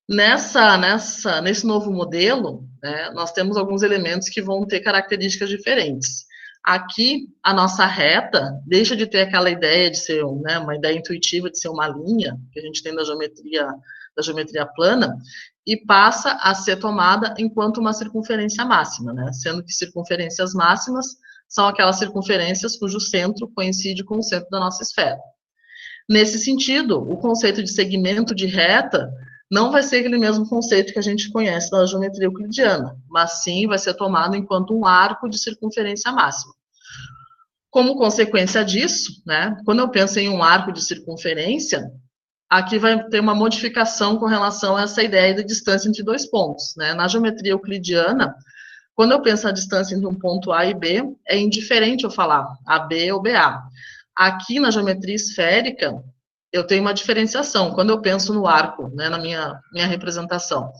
Nesse novo modelo, né, nós temos alguns elementos que vão ter características diferentes. Aqui, a nossa reta deixa de ter aquela ideia de ser, né, uma ideia intuitiva de ser uma linha, que a gente tem da geometria plana, e passa a ser tomada enquanto uma circunferência máxima, né, sendo que circunferências máximas são aquelas circunferências cujo centro coincide com o centro da nossa esfera. Nesse sentido, o conceito de segmento de reta não vai ser aquele mesmo conceito que a gente conhece da geometria euclidiana, mas sim vai ser tomado enquanto um arco de circunferência máxima. Como consequência disso, né, quando eu penso em um arco de circunferência, aqui vai ter uma modificação com relação a essa ideia de distância entre dois pontos, né? Na geometria euclidiana, quando eu penso na distância entre um ponto A e B, é indiferente eu falar AB ou BA. Aqui na geometria esférica, eu tenho uma diferenciação. Quando eu penso no arco, né, na minha representação,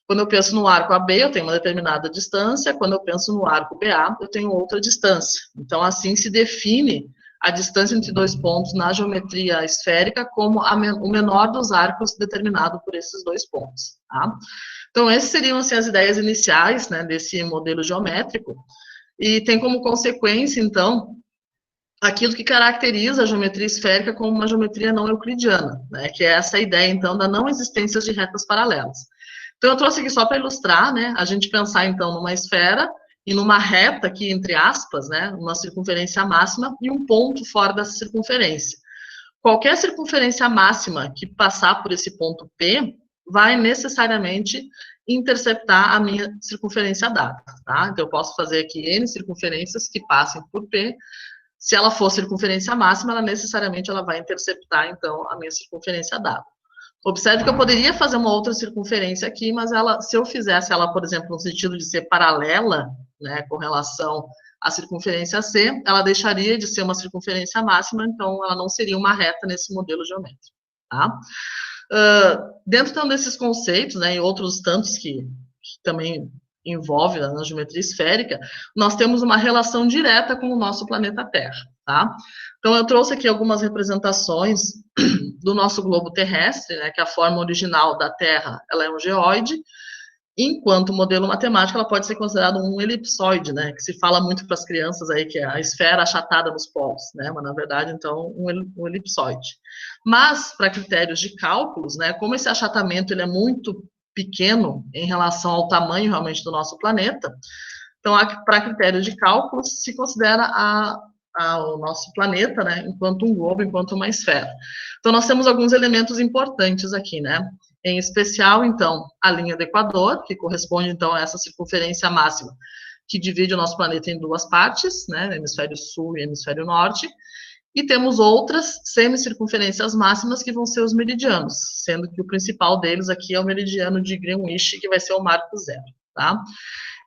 quando eu penso no arco AB, eu tenho uma determinada distância, quando eu penso no arco BA, eu tenho outra distância. Então, assim se define a distância entre dois pontos na geometria esférica como o menor dos arcos determinado por esses dois pontos, tá? Então, essas seriam, assim, as ideias iniciais, né, desse modelo geométrico, e tem como consequência, então, aquilo que caracteriza a geometria esférica como uma geometria não euclidiana, né, que é essa ideia, então, da não existência de retas paralelas. Então, eu trouxe aqui só para ilustrar, né, a gente pensar, então, numa esfera e numa reta aqui, entre aspas, né, uma circunferência máxima e um ponto fora dessa circunferência. Qualquer circunferência máxima que passar por esse ponto P vai necessariamente interceptar a minha circunferência dada, tá? Então, eu posso fazer aqui N circunferências que passem por P. Se ela for circunferência máxima, ela necessariamente vai interceptar, então, a minha circunferência dada. Observe que eu poderia fazer uma outra circunferência aqui, mas se eu fizesse ela, por exemplo, no sentido de ser paralela, né, com relação à circunferência C, ela deixaria de ser uma circunferência máxima, então ela não seria uma reta nesse modelo geométrico, tá? Dentro então, desses conceitos, né, e outros tantos que também envolve na geometria esférica, nós temos uma relação direta com o nosso planeta Terra, tá? Então, eu trouxe aqui algumas representações do nosso globo terrestre, né, que a forma original da Terra, ela é um geóide, enquanto modelo matemático, ela pode ser considerada um elipsoide, né, que se fala muito para as crianças aí, que é a esfera achatada nos polos, né, mas na verdade, então, um elipsoide. Mas, para critérios de cálculos, né, como esse achatamento ele é muito pequeno em relação ao tamanho realmente do nosso planeta, então, para critérios de cálculos, se considera o nosso planeta, né, enquanto um globo, enquanto uma esfera. Então, nós temos alguns elementos importantes aqui, né, em especial, então, a linha do Equador, que corresponde, então, a essa circunferência máxima, que divide o nosso planeta em duas partes, né, hemisfério sul e hemisfério norte, e temos outras semicircunferências máximas, que vão ser os meridianos, sendo que o principal deles aqui é o meridiano de Greenwich, que vai ser o marco zero, tá?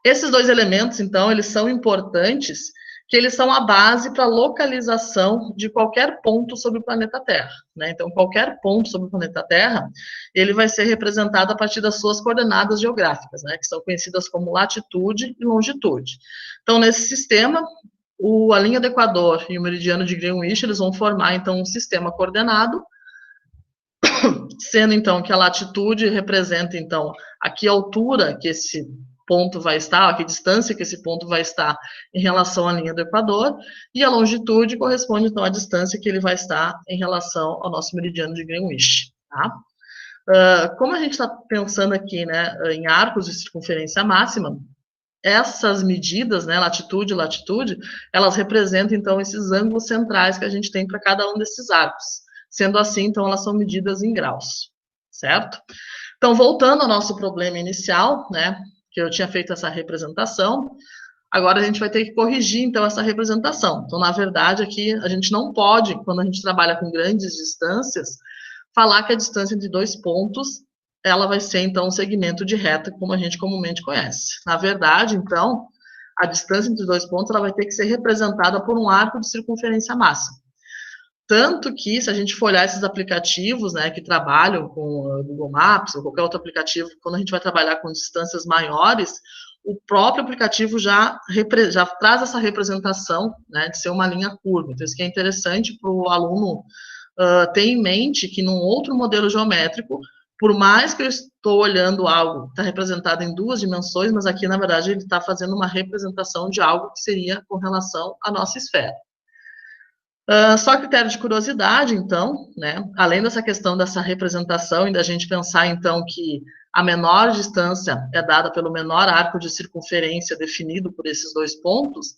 Esses dois elementos, então, eles são importantes, que eles são a base para a localização de qualquer ponto sobre o planeta Terra, né? Então, qualquer ponto sobre o planeta Terra, ele vai ser representado a partir das suas coordenadas geográficas, né? Que são conhecidas como latitude e longitude. Então, nesse sistema, a linha do Equador e o meridiano de Greenwich, eles vão formar, então, um sistema coordenado, sendo, então, que a latitude representa, então, a que altura que esse ponto vai estar, a que distância que esse ponto vai estar em relação à linha do Equador, e a longitude corresponde, então, à distância que ele vai estar em relação ao nosso meridiano de Greenwich, tá? Como a gente está pensando aqui, né, em arcos de circunferência máxima, essas medidas, né, latitude e latitude, elas representam, então, esses ângulos centrais que a gente tem para cada um desses arcos. Sendo assim, então, elas são medidas em graus, certo? Então, voltando ao nosso problema inicial, né, que eu tinha feito essa representação, agora a gente vai ter que corrigir, então, essa representação. Então, na verdade, aqui, a gente não pode, quando a gente trabalha com grandes distâncias, falar que a distância entre dois pontos, ela vai ser, então, um segmento de reta, como a gente comumente conhece. Na verdade, então, a distância entre dois pontos, ela vai ter que ser representada por um arco de circunferência máxima. Tanto que, se a gente for olhar esses aplicativos, né, que trabalham com o Google Maps, ou qualquer outro aplicativo, quando a gente vai trabalhar com distâncias maiores, o próprio aplicativo já traz essa representação, né, de ser uma linha curva. Então, isso que é interessante para o aluno ter em mente que, num outro modelo geométrico, por mais que eu estou olhando algo que está representado em duas dimensões, mas aqui, na verdade, ele está fazendo uma representação de algo que seria com relação à nossa esfera. Só critério de curiosidade, então, né, além dessa questão dessa representação e da gente pensar, então, que a menor distância é dada pelo menor arco de circunferência definido por esses dois pontos,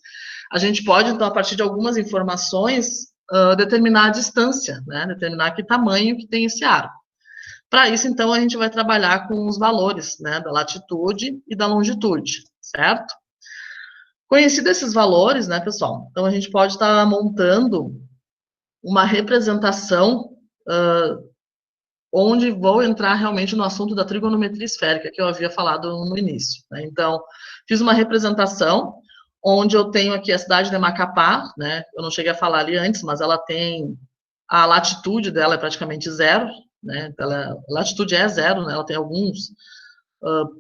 a gente pode, então, a partir de algumas informações, determinar a distância, né, determinar que tamanho que tem esse arco. Para isso, então, a gente vai trabalhar com os valores, né, da latitude e da longitude, certo? Conhecidos esses valores, né, pessoal, então a gente pode estar montando uma representação onde vou entrar realmente no assunto da trigonometria esférica, que eu havia falado no início, né? Então, fiz uma representação onde eu tenho aqui a cidade de Macapá, né, eu não cheguei a falar ali antes, mas ela tem, a latitude dela é praticamente zero, né, a latitude é zero, né, ela tem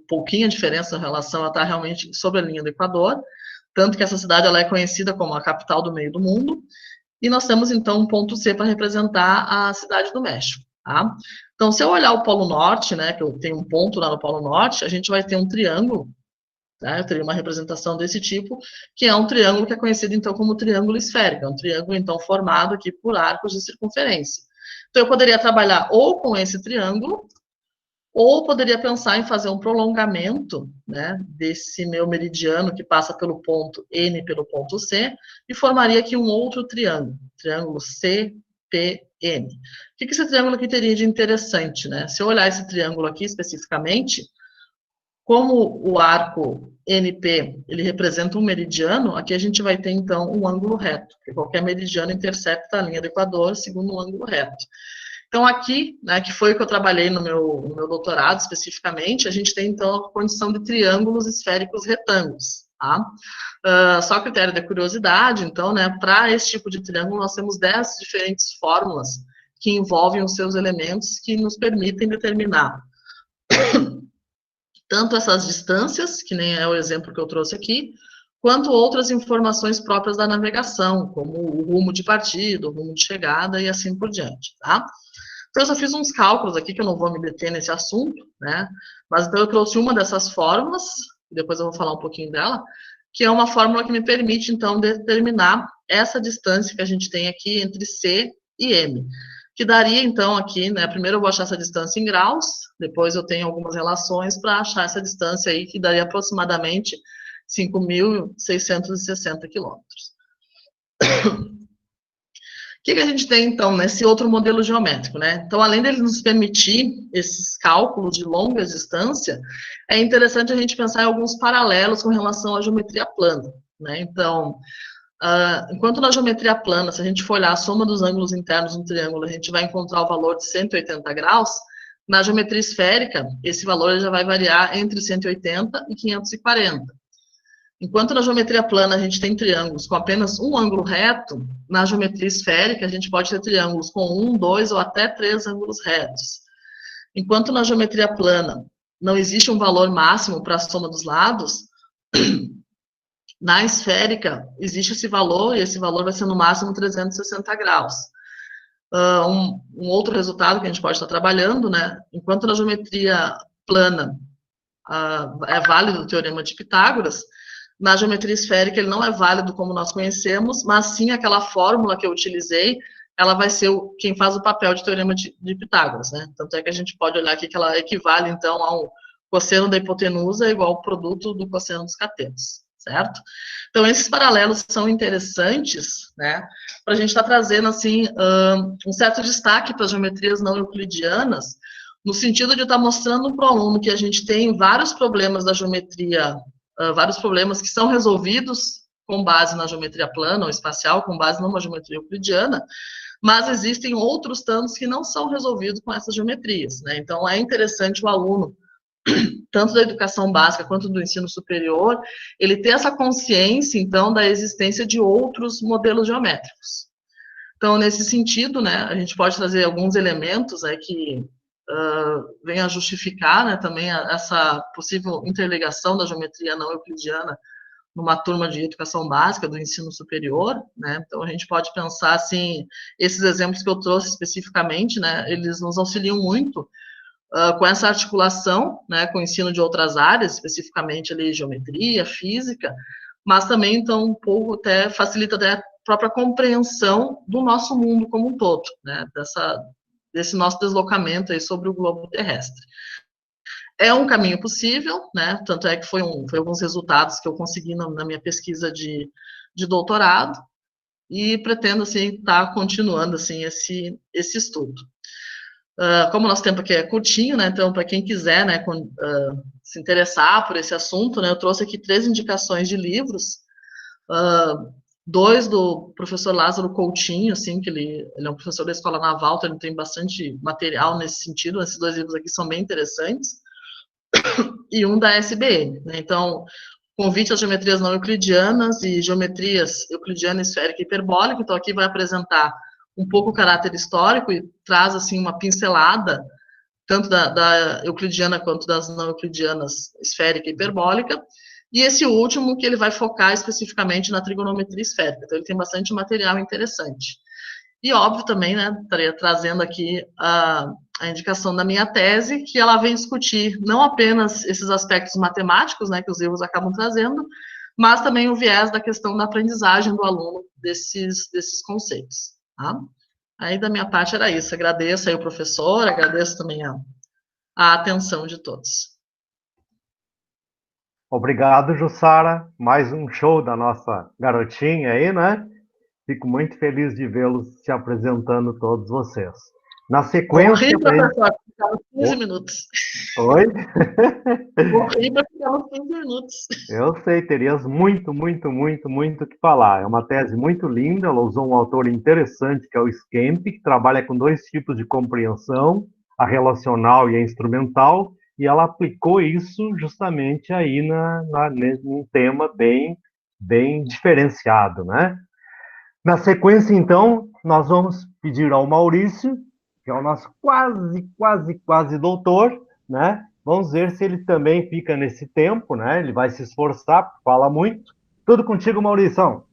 pouquinha diferença em relação a estar realmente sobre a linha do Equador, tanto que essa cidade ela é conhecida como a capital do meio do mundo, e nós temos, então, um ponto C para representar a cidade do México, tá? Então, se eu olhar o Polo Norte, né, que eu tenho um ponto lá no Polo Norte, a gente vai ter um triângulo, né, eu teria uma representação desse tipo, que é um triângulo que é conhecido, então, como triângulo esférico, é um triângulo, então, formado aqui por arcos de circunferência. Então, eu poderia trabalhar ou com esse triângulo, ou poderia pensar em fazer um prolongamento, né, desse meu meridiano que passa pelo ponto N e pelo ponto C, e formaria aqui um outro triângulo, triângulo CPN. O que esse triângulo aqui teria de interessante, né? Se eu olhar esse triângulo aqui especificamente, como o arco NP, ele representa um meridiano, aqui a gente vai ter, então, um ângulo reto, porque qualquer meridiano intercepta a linha do Equador segundo um ângulo reto. Então, aqui, né, que foi o que eu trabalhei no meu doutorado, especificamente, a gente tem, então, a condição de triângulos esféricos retângulos, tá? Só critério de curiosidade, então, né, para esse tipo de triângulo, nós temos 10 diferentes fórmulas que envolvem os seus elementos que nos permitem determinar tanto essas distâncias, que nem é o exemplo que eu trouxe aqui, quanto outras informações próprias da navegação, como o rumo de partida, o rumo de chegada e assim por diante, tá? Então, eu só fiz uns cálculos aqui, que eu não vou me deter nesse assunto, né? Mas então eu trouxe uma dessas fórmulas, depois eu vou falar um pouquinho dela, que é uma fórmula que me permite, então, determinar essa distância que a gente tem aqui entre C e M, que daria, então, aqui, né, primeiro eu vou achar essa distância em graus, depois eu tenho algumas relações para achar essa distância aí, que daria aproximadamente 5.660 quilômetros. O que a gente tem, então, nesse outro modelo geométrico, né? Então, além dele nos permitir esses cálculos de longa distância, é interessante a gente pensar em alguns paralelos com relação à geometria plana, né? Então, enquanto na geometria plana, se a gente for olhar a soma dos ângulos internos no triângulo, a gente vai encontrar o valor de 180 graus, na geometria esférica, esse valor já vai variar entre 180 e 540. Enquanto na geometria plana a gente tem triângulos com apenas um ângulo reto, na geometria esférica a gente pode ter triângulos com 1, 2 ou até 3 ângulos retos. Enquanto na geometria plana não existe um valor máximo para a soma dos lados, na esférica existe esse valor, e esse valor vai ser no máximo 360 graus. Um outro resultado que a gente pode estar trabalhando, né? Enquanto na geometria plana é válido o teorema de Pitágoras, na geometria esférica ele não é válido como nós conhecemos, mas sim aquela fórmula que eu utilizei, ela vai ser quem faz o papel de teorema de Pitágoras, né? Tanto é que a gente pode olhar aqui que ela equivale, então, ao cosseno da hipotenusa igual ao produto do cosseno dos catetos, certo? Então, esses paralelos são interessantes, né? Para a gente estar trazendo, assim, um certo destaque para as geometrias não euclidianas, no sentido de estar mostrando para o aluno que a gente tem vários problemas da geometria, vários problemas que são resolvidos com base na geometria plana ou espacial, com base numa geometria euclidiana, mas existem outros tantos que não são resolvidos com essas geometrias, né? Então, é interessante o aluno, tanto da educação básica quanto do ensino superior, ele ter essa consciência, então, da existência de outros modelos geométricos. Então, nesse sentido, né, a gente pode trazer alguns elementos, né, que venham a justificar, né, também essa possível interligação da geometria não euclidiana numa turma de educação básica do ensino superior, né? Então a gente pode pensar assim, esses exemplos que eu trouxe especificamente, né, eles nos auxiliam muito com essa articulação, né, com o ensino de outras áreas, especificamente ali geometria, física, mas também então um pouco até facilita até a própria compreensão do nosso mundo como um todo, né, desse nosso deslocamento aí sobre o globo terrestre. É um caminho possível, né? Tanto é que foi alguns resultados que eu consegui na minha pesquisa de doutorado, e pretendo, assim, estar continuando, assim, esse estudo. Como o nosso tempo aqui é curtinho, né? Então, para quem quiser, né, se interessar por esse assunto, né, eu trouxe aqui 3 indicações de livros, 2 do professor Lázaro Coutinho, assim, que ele é um professor da Escola Naval, então ele tem bastante material nesse sentido. Esses 2 livros aqui são bem interessantes, e um da SBN, né? Então, convite às geometrias não euclidianas e geometrias euclidiana, esférica e hiperbólica. Então, aqui vai apresentar um pouco o caráter histórico e traz, assim, uma pincelada, tanto da euclidiana quanto das não euclidianas, esférica e hiperbólica. E esse último, que ele vai focar especificamente na trigonometria esférica. Então, ele tem bastante material interessante. E, óbvio, também, né, estaria trazendo aqui a indicação da minha tese, que ela vem discutir não apenas esses aspectos matemáticos, né, que os livros acabam trazendo, mas também o viés da questão da aprendizagem do aluno desses conceitos, tá? Aí, da minha parte, era isso. Agradeço aí o professor, agradeço também a atenção de todos. Obrigado, Jussara. Mais um show da nossa garotinha aí, né? Fico muito feliz de vê-los se apresentando todos vocês. Na sequência... Horrível, professor, ficamos 15 minutos. Oi? Horrível, ficamos 15 minutos. Eu sei, terias muito que falar. É uma tese muito linda, ela usou um autor interessante, que é o Schempp, que trabalha com 2 tipos de compreensão, a relacional e a instrumental, e ela aplicou isso justamente aí num tema bem diferenciado, né? Na sequência, então, nós vamos pedir ao Maurício que é o nosso quase doutor, né? Vamos ver se ele também fica nesse tempo, né? Ele vai se esforçar, fala muito. Tudo contigo, Maurição.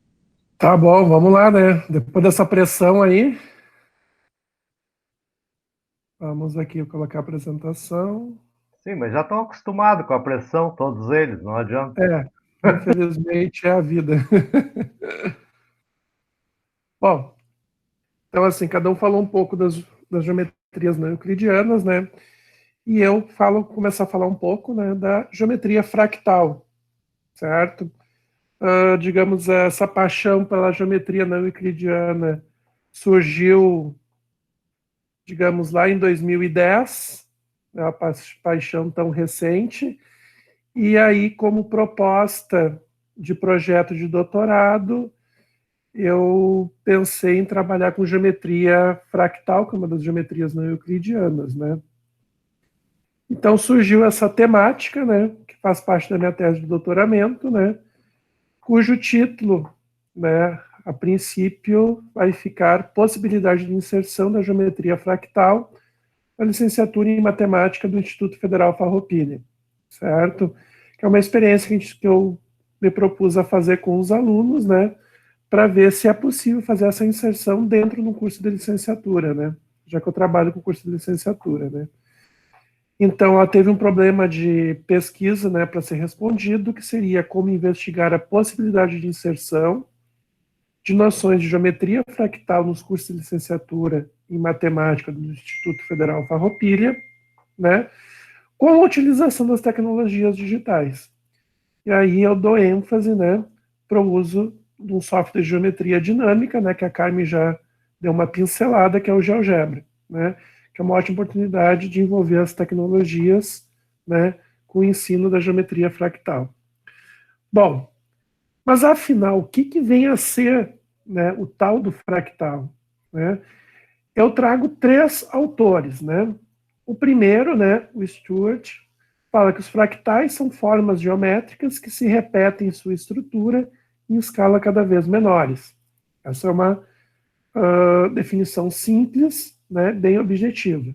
Tá bom, vamos lá, né? Depois dessa pressão aí, vamos aqui colocar a apresentação. Sim, mas já estão acostumados com a pressão, todos eles, não adianta. Infelizmente é a vida. Bom, então assim, cada um falou um pouco das geometrias não euclidianas, né? E eu começar a falar um pouco, né, da geometria fractal, certo? Digamos, essa paixão pela geometria não euclidiana surgiu, digamos, lá em 2010, é uma paixão tão recente, e aí, como proposta de projeto de doutorado, eu pensei em trabalhar com geometria fractal, que é uma das geometrias não euclidianas, né? Então surgiu essa temática, né, que faz parte da minha tese de doutoramento, né, cujo título, né, a princípio, vai ficar Possibilidade de Inserção da Geometria Fractal na licenciatura em Matemática do Instituto Federal Farroupilha, certo? Que é uma experiência que eu me propus a fazer com os alunos, né, para ver se é possível fazer essa inserção dentro do curso de licenciatura, né, já que eu trabalho com o curso de licenciatura, né. Então, ela teve um problema de pesquisa, né, para ser respondido, que seria como investigar a possibilidade de inserção de noções de geometria fractal nos cursos de licenciatura em matemática do Instituto Federal Farroupilha, né, com a utilização das tecnologias digitais. E aí eu dou ênfase, né, para o uso de um software de geometria dinâmica, né, que a Carmen já deu uma pincelada, que é o GeoGebra, né, que é uma ótima oportunidade de envolver as tecnologias, né, com o ensino da geometria fractal. Bom, mas afinal, o que vem a ser, né, o tal do fractal? Né? Eu trago 3 autores. Né? O primeiro, né, o Stewart, fala que os fractais são formas geométricas que se repetem em sua estrutura em escala cada vez menores. Essa é uma definição simples, né, bem objetiva.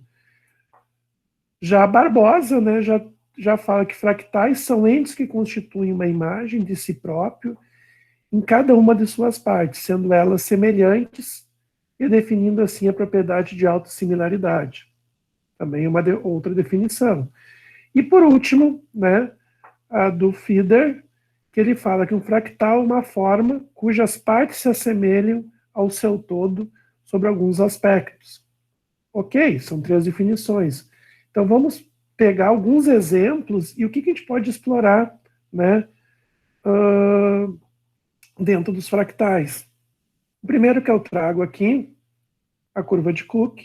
Já a Barbosa, né, já fala que fractais são entes que constituem uma imagem de si próprio em cada uma de suas partes, sendo elas semelhantes e definindo assim a propriedade de autossimilaridade. Também uma outra definição. E por último, né, a do Fieder, que ele fala que um fractal é uma forma cujas partes se assemelham ao seu todo sobre alguns aspectos. Ok, são 3 definições. Então vamos pegar alguns exemplos e o que a gente pode explorar, né, dentro dos fractais. O primeiro que eu trago aqui, a curva de Cook,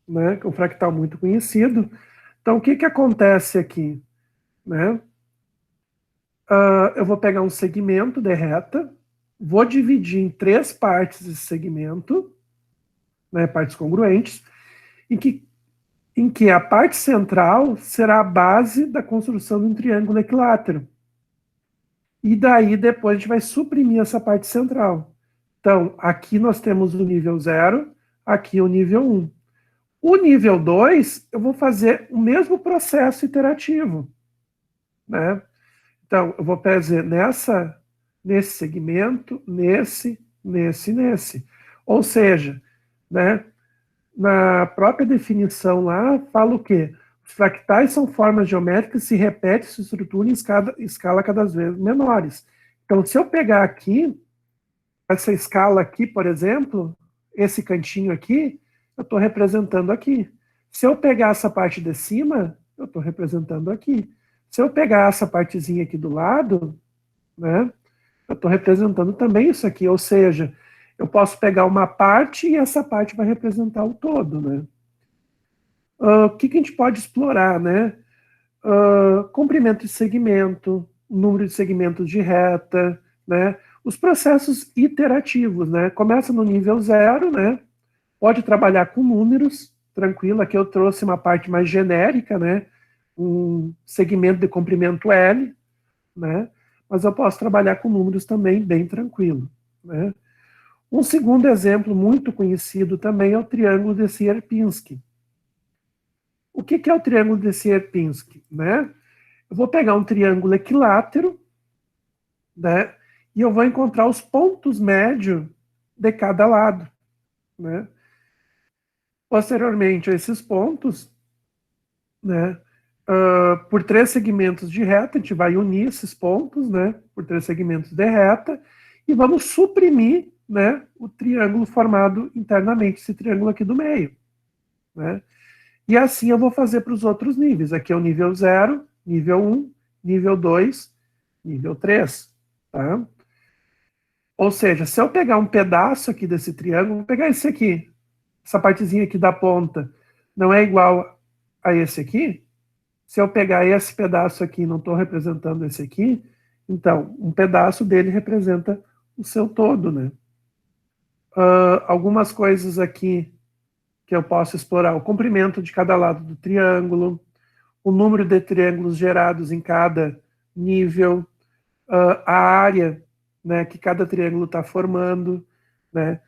né, que é um fractal muito conhecido. Então o que acontece aqui? Né? Eu vou pegar um segmento de reta, vou dividir em 3 partes esse segmento, né, partes congruentes, em que a parte central será a base da construção de um triângulo equilátero. E daí depois a gente vai suprimir essa parte central. Então, aqui nós temos o nível 0, aqui o nível 1. O nível 2, eu vou fazer o mesmo processo iterativo. Né? Então, eu vou fazer nesse segmento, nesse. Ou seja, né, na própria definição lá, fala o quê? Os fractais são formas geométricas que se repetem sua estrutura em escala cada vez menores. Então, se eu pegar aqui, essa escala aqui, por exemplo, esse cantinho aqui, eu estou representando aqui. Se eu pegar essa parte de cima, eu estou representando aqui. Se eu pegar essa partezinha aqui do lado, né, eu estou representando também isso aqui. Ou seja, eu posso pegar uma parte e essa parte vai representar o todo, né? O que a gente pode explorar, né? Comprimento de segmento, número de segmentos de reta, né? Os processos iterativos, né? Começa no nível 0, né? Pode trabalhar com números, tranquilo. Aqui eu trouxe uma parte mais genérica, né? Um segmento de comprimento L, né? Mas eu posso trabalhar com números também bem tranquilo, né? Um segundo exemplo muito conhecido também é o triângulo de Sierpinski, o que é o triângulo de Sierpinski, né? Eu vou pegar um triângulo equilátero, né? E eu vou encontrar os pontos médios de cada lado, né? Posteriormente a esses pontos, né? Por 3 segmentos de reta, a gente vai unir esses pontos, né? Por 3 segmentos de reta, e vamos suprimir, né? O triângulo formado internamente, esse triângulo aqui do meio, né? E assim eu vou fazer para os outros níveis. Aqui é o nível 0, nível 1, nível 2, nível 3, tá? Ou seja, se eu pegar um pedaço aqui desse triângulo, vou pegar esse aqui, essa partezinha aqui da ponta, não é igual a esse aqui? Se eu pegar esse pedaço aqui, não estou representando esse aqui, então, um pedaço dele representa o seu todo, né? Algumas coisas aqui que eu posso explorar: o comprimento de cada lado do triângulo, o número de triângulos gerados em cada nível, a área, né, que cada triângulo está formando, né?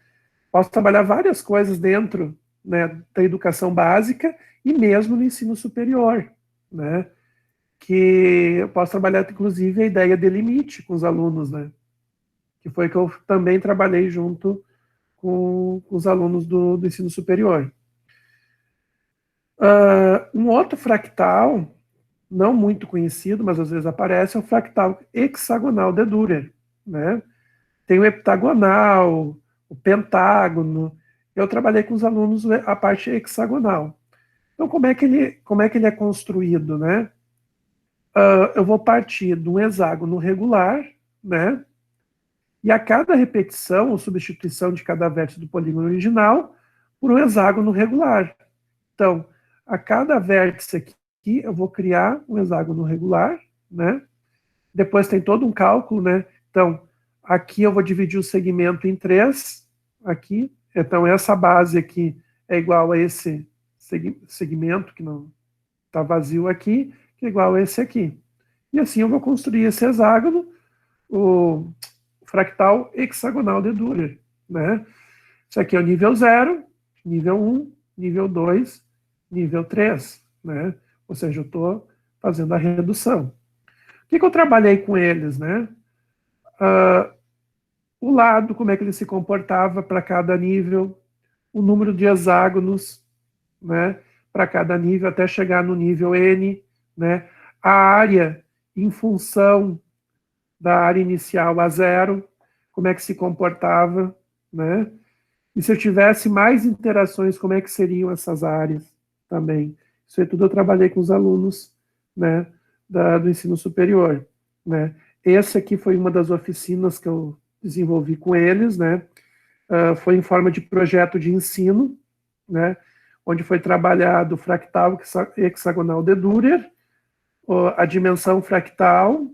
Posso trabalhar várias coisas dentro, né, da educação básica e mesmo no ensino superior, né? Que eu posso trabalhar, inclusive, a ideia de limite com os alunos, né? Que foi que eu também trabalhei junto com os alunos do ensino superior. Um outro fractal, não muito conhecido, mas às vezes aparece, é o fractal hexagonal de Dürer, né? Tem o heptagonal, o pentágono. Eu trabalhei com os alunos a parte hexagonal. Então, como é que ele é construído, né? Eu vou partir de um hexágono regular, né? E a cada repetição ou substituição de cada vértice do polígono original por um hexágono regular. Então, a cada vértice aqui, eu vou criar um hexágono regular, né? Depois tem todo um cálculo, né? Então, aqui eu vou dividir o segmento em 3, aqui. Então, essa base aqui é igual a esse segmento, que não está vazio aqui, que é igual a esse aqui. E assim eu vou construir esse hexágono, o fractal hexagonal de Dürer, né? Isso aqui é o nível 0, nível 1, nível 2, nível 3, né? Ou seja, eu estou fazendo a redução. O que eu trabalhei com eles, né? O lado, como é que ele se comportava para cada nível, o número de hexágonos, né? Para cada nível, até chegar no nível N, né? A área em função da área inicial a 0, como é que se comportava, né? E se eu tivesse mais interações, como é que seriam essas áreas também? Isso aí tudo eu trabalhei com os alunos, né, do ensino superior, né? Essa aqui foi uma das oficinas que eu desenvolvi com eles, né? Foi em forma de projeto de ensino, né? Onde foi trabalhado o fractal hexagonal de Dürer, a dimensão fractal,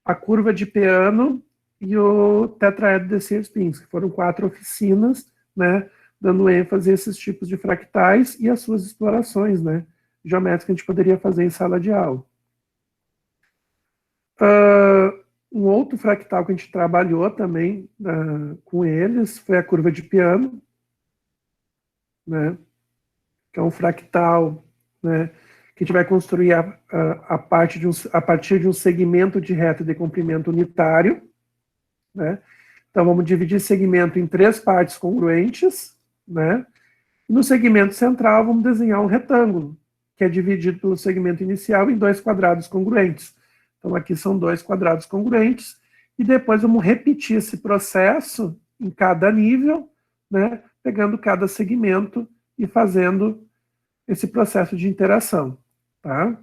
a curva de Peano e o tetraedro de Sierpinski, que foram 4 oficinas, né, dando ênfase a esses tipos de fractais e as suas explorações, né, geométricas que a gente poderia fazer em sala de aula. Um outro fractal que a gente trabalhou também com eles foi a curva de Peano, né, que é um fractal, né, que a gente vai construir a partir de um segmento de reta de comprimento unitário, né? Então, vamos dividir esse segmento em 3 partes congruentes, né? E no segmento central, vamos desenhar um retângulo, que é dividido pelo segmento inicial em 2 quadrados congruentes. Então, aqui são 2 quadrados congruentes, e depois vamos repetir esse processo em cada nível, né? Pegando cada segmento e fazendo esse processo de interação. Tá?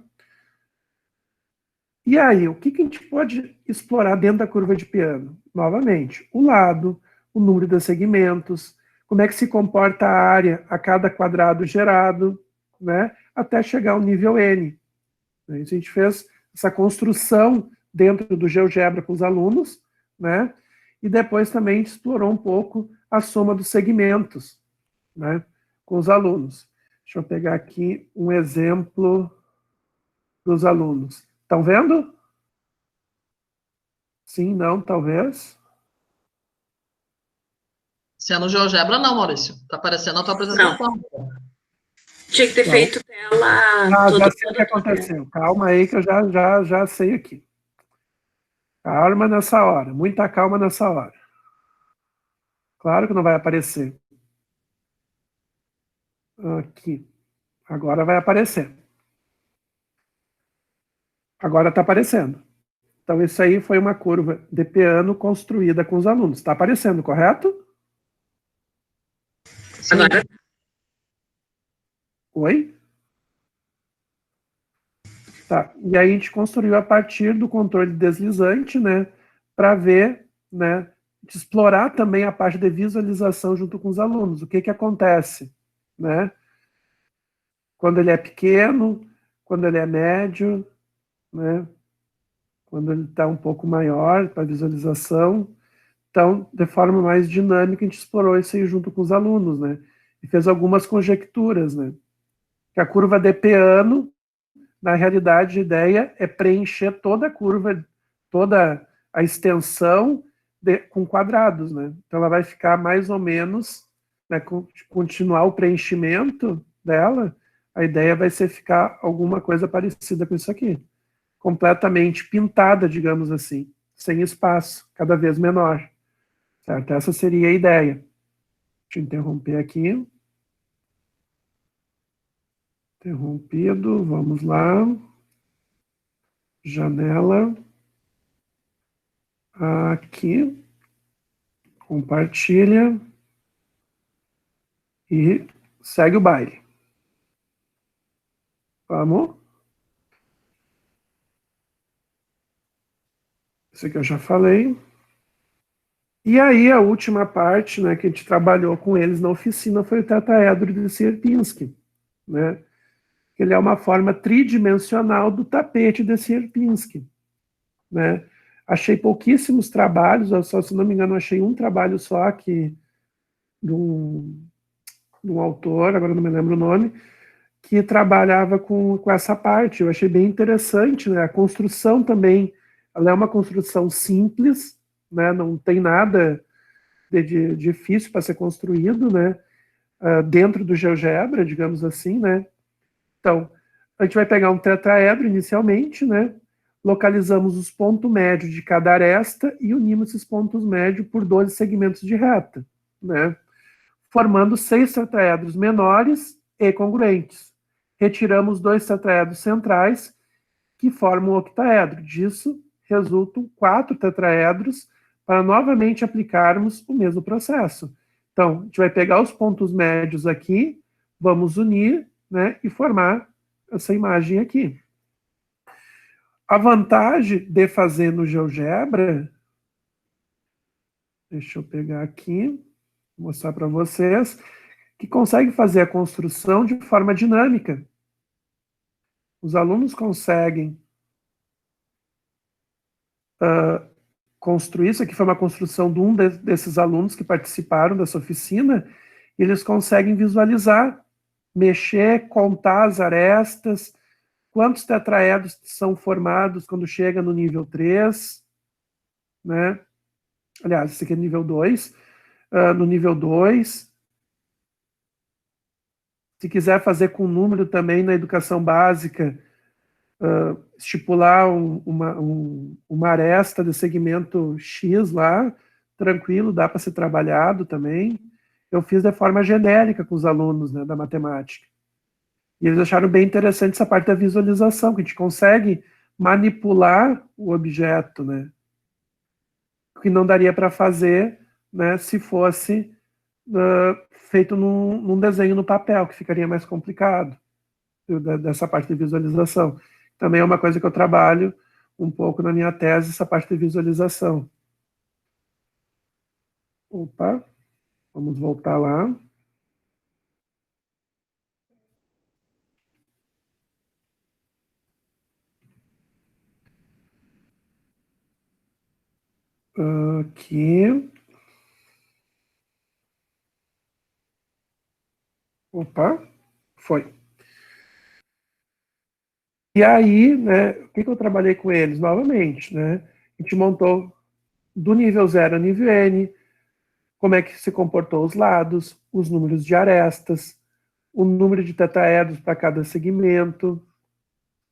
E aí, o que a gente pode explorar dentro da curva de Peano? Novamente, o lado, o número de segmentos, como é que se comporta a área a cada quadrado gerado, né, até chegar ao nível N. A gente fez essa construção dentro do GeoGebra com os alunos, né, e depois também a gente explorou um pouco a soma dos segmentos, né, com os alunos. Deixa eu pegar aqui um exemplo dos alunos. Estão vendo? Sim, não, talvez. Se é no GeoGebra, não, Maurício. Está aparecendo a tua apresentação. Tinha que ter feito tela... Já sei o que aconteceu. Calma aí que eu já sei aqui. Calma nessa hora. Muita calma nessa hora. Claro que não vai aparecer. Aqui. Agora vai aparecer. Agora está aparecendo. Então, isso aí foi uma curva de piano construída com os alunos. Está aparecendo, correto? Sim. Agora, Oi? Tá. E aí a gente construiu a partir do controle deslizante, né? Para ver, né? De explorar também a parte de visualização junto com os alunos. O que que acontece, né? Quando ele é pequeno, quando ele é médio, né? Quando ele está um pouco maior para visualização. Então, de forma mais dinâmica, a gente explorou isso aí junto com os alunos, né? E fez algumas conjecturas, né? Que a curva de piano, na realidade, a ideia é preencher toda a curva, toda a extensão com quadrados, né? Então, ela vai ficar mais ou menos, né, continuar o preenchimento dela, a ideia vai ser ficar alguma coisa parecida com isso aqui. Completamente pintada, digamos assim, sem espaço, cada vez menor. Certo? Essa seria a ideia. Deixa eu interromper aqui. Interrompido, vamos lá. Janela. Aqui. Compartilha. E segue o baile. Vamos. Isso aqui eu já falei. E aí a última parte, né, que a gente trabalhou com eles na oficina foi o tetraedro de Sierpinski, né? Ele é uma forma tridimensional do tapete de Sierpinski, né? Achei pouquíssimos trabalhos, só, se não me engano, achei um trabalho só aqui de um autor, agora não me lembro o nome, que trabalhava com essa parte. Eu achei bem interessante, né? A construção também, ela é uma construção simples, né? Não tem nada de difícil para ser construído, né? Dentro do GeoGebra, digamos assim, né? Então, a gente vai pegar um tetraedro inicialmente, né? Localizamos os pontos médios de cada aresta e unimos esses pontos médios por 12 segmentos de reta, né? Formando 6 tetraedros menores e congruentes. Retiramos 2 tetraedros centrais que formam o octaedro. Disso resultam 4 tetraedros para novamente aplicarmos o mesmo processo. Então, a gente vai pegar os pontos médios aqui, vamos unir, né, e formar essa imagem aqui. A vantagem de fazer no GeoGebra, deixa eu pegar aqui, mostrar para vocês, que consegue fazer a construção de forma dinâmica. Os alunos conseguem construir, isso aqui foi uma construção de um desses alunos que participaram dessa oficina, e eles conseguem visualizar, mexer, contar as arestas, quantos tetraedros são formados quando chega no nível 3, né? Aliás, esse aqui é nível 2. No nível 2, se quiser fazer com número também na educação básica, estipular uma aresta de segmento X lá, tranquilo, dá para ser trabalhado também. Eu fiz de forma genérica com os alunos, né, da matemática. E eles acharam bem interessante essa parte da visualização, que a gente consegue manipular o objeto, né, que não daria para fazer, né, se fosse feito num desenho no papel, que ficaria mais complicado, dessa parte de visualização. Também é uma coisa que eu trabalho um pouco na minha tese, essa parte de visualização. Opa, vamos voltar lá. Aqui. Opa, foi. E aí, né, o que eu trabalhei com eles? Novamente, né, a gente montou do nível 0 ao nível N, como é que se comportou os lados, os números de arestas, o número de tetraedros para cada segmento,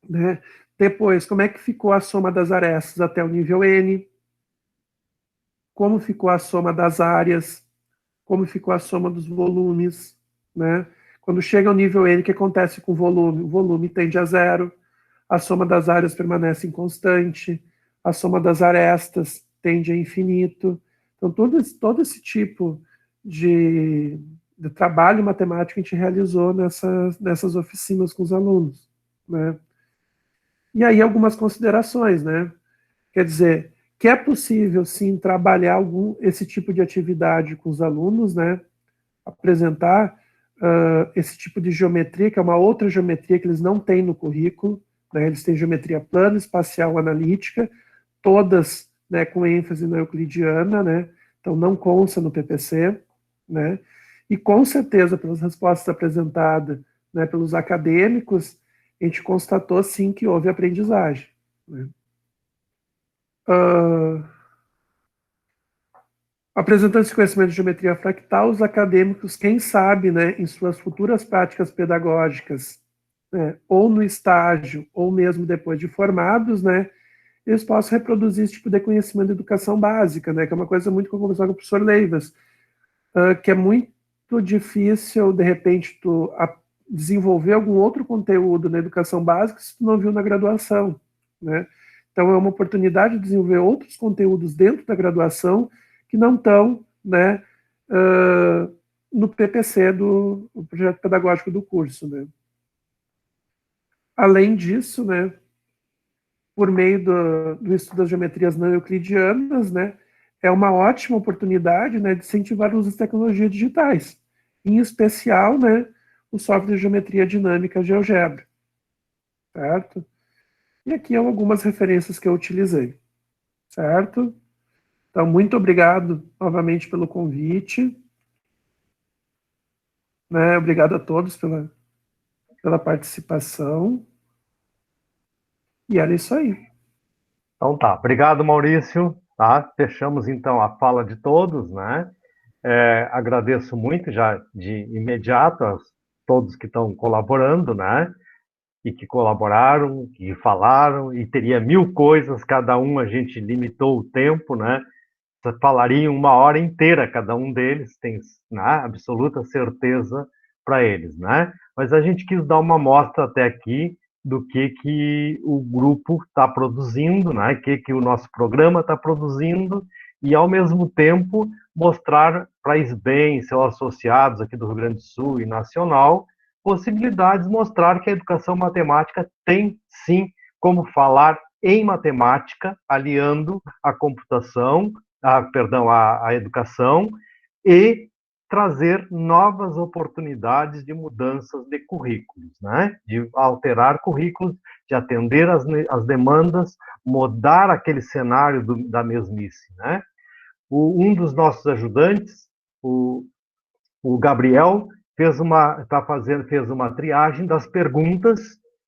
né? Depois, como é que ficou a soma das arestas até o nível N, como ficou a soma das áreas, como ficou a soma dos volumes, né? Quando chega ao nível N, o que acontece com o volume? O volume tende a zero, a soma das áreas permanece constante, a soma das arestas tende a infinito. Então, todo esse tipo de trabalho matemático a gente realizou nessas oficinas com os alunos, né? E aí algumas considerações, né? Quer dizer, que é possível, sim, trabalhar esse tipo de atividade com os alunos, né? Apresentar esse tipo de geometria, que é uma outra geometria que eles não têm no currículo, né? Eles têm geometria plana, espacial, analítica, todas, né, com ênfase na euclidiana, né? Então não consta no PPC, né? E com certeza, pelas respostas apresentadas, né, pelos acadêmicos, a gente constatou, sim, que houve aprendizagem, né? Apresentando esse conhecimento de geometria fractal, os acadêmicos, quem sabe, né, em suas futuras práticas pedagógicas, né, ou no estágio, ou mesmo depois de formados, né, eles possam reproduzir esse tipo de conhecimento de educação básica, né, que é uma coisa muito que eu conversava com o professor Leivas, que é muito difícil, de repente, tu desenvolver algum outro conteúdo na educação básica se tu não viu na graduação, né. Então, é uma oportunidade de desenvolver outros conteúdos dentro da graduação que não estão, né, no PPC do projeto pedagógico do curso, né. Além disso, né, por meio do estudo das geometrias não euclidianas, né, é uma ótima oportunidade, né, de incentivar o uso das tecnologias digitais, em especial, né, o software de geometria dinâmica GeoGebra, certo? E aqui são algumas referências que eu utilizei, certo? Então, muito obrigado novamente pelo convite, né? Obrigado a todos pela participação. E era isso aí. Então tá, obrigado, Maurício. Tá? Fechamos então a fala de todos, né? Agradeço muito já de imediato a todos que estão colaborando, né? E que colaboraram, que falaram, e teria 1000 coisas, cada um a gente limitou o tempo, né? Falariam 1 hora inteira cada um deles, tem, né, absoluta certeza para eles, né? Mas a gente quis dar uma amostra até aqui do que o grupo está produzindo, né? Que o nosso programa está produzindo, e ao mesmo tempo mostrar para a SBEM e seus associados aqui do Rio Grande do Sul e nacional possibilidades de mostrar que a educação matemática tem sim como falar em matemática, aliando a computação, a educação, e trazer novas oportunidades de mudanças de currículos, né? De alterar currículos, de atender as demandas, mudar aquele cenário da mesmice, né? Um dos nossos ajudantes, o Gabriel, fez uma triagem das perguntas.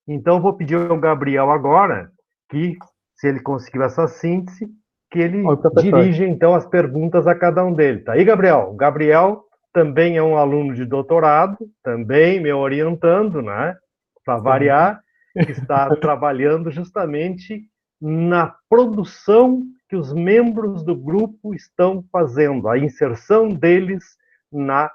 Então, vou pedir ao Gabriel agora que, se ele conseguiu essa síntese, que ele dirija, então, as perguntas a cada um deles. Tá aí, Gabriel? O Gabriel também é um aluno de doutorado, também me orientando, né? Para variar, que está trabalhando justamente na produção que os membros do grupo estão fazendo, a inserção deles na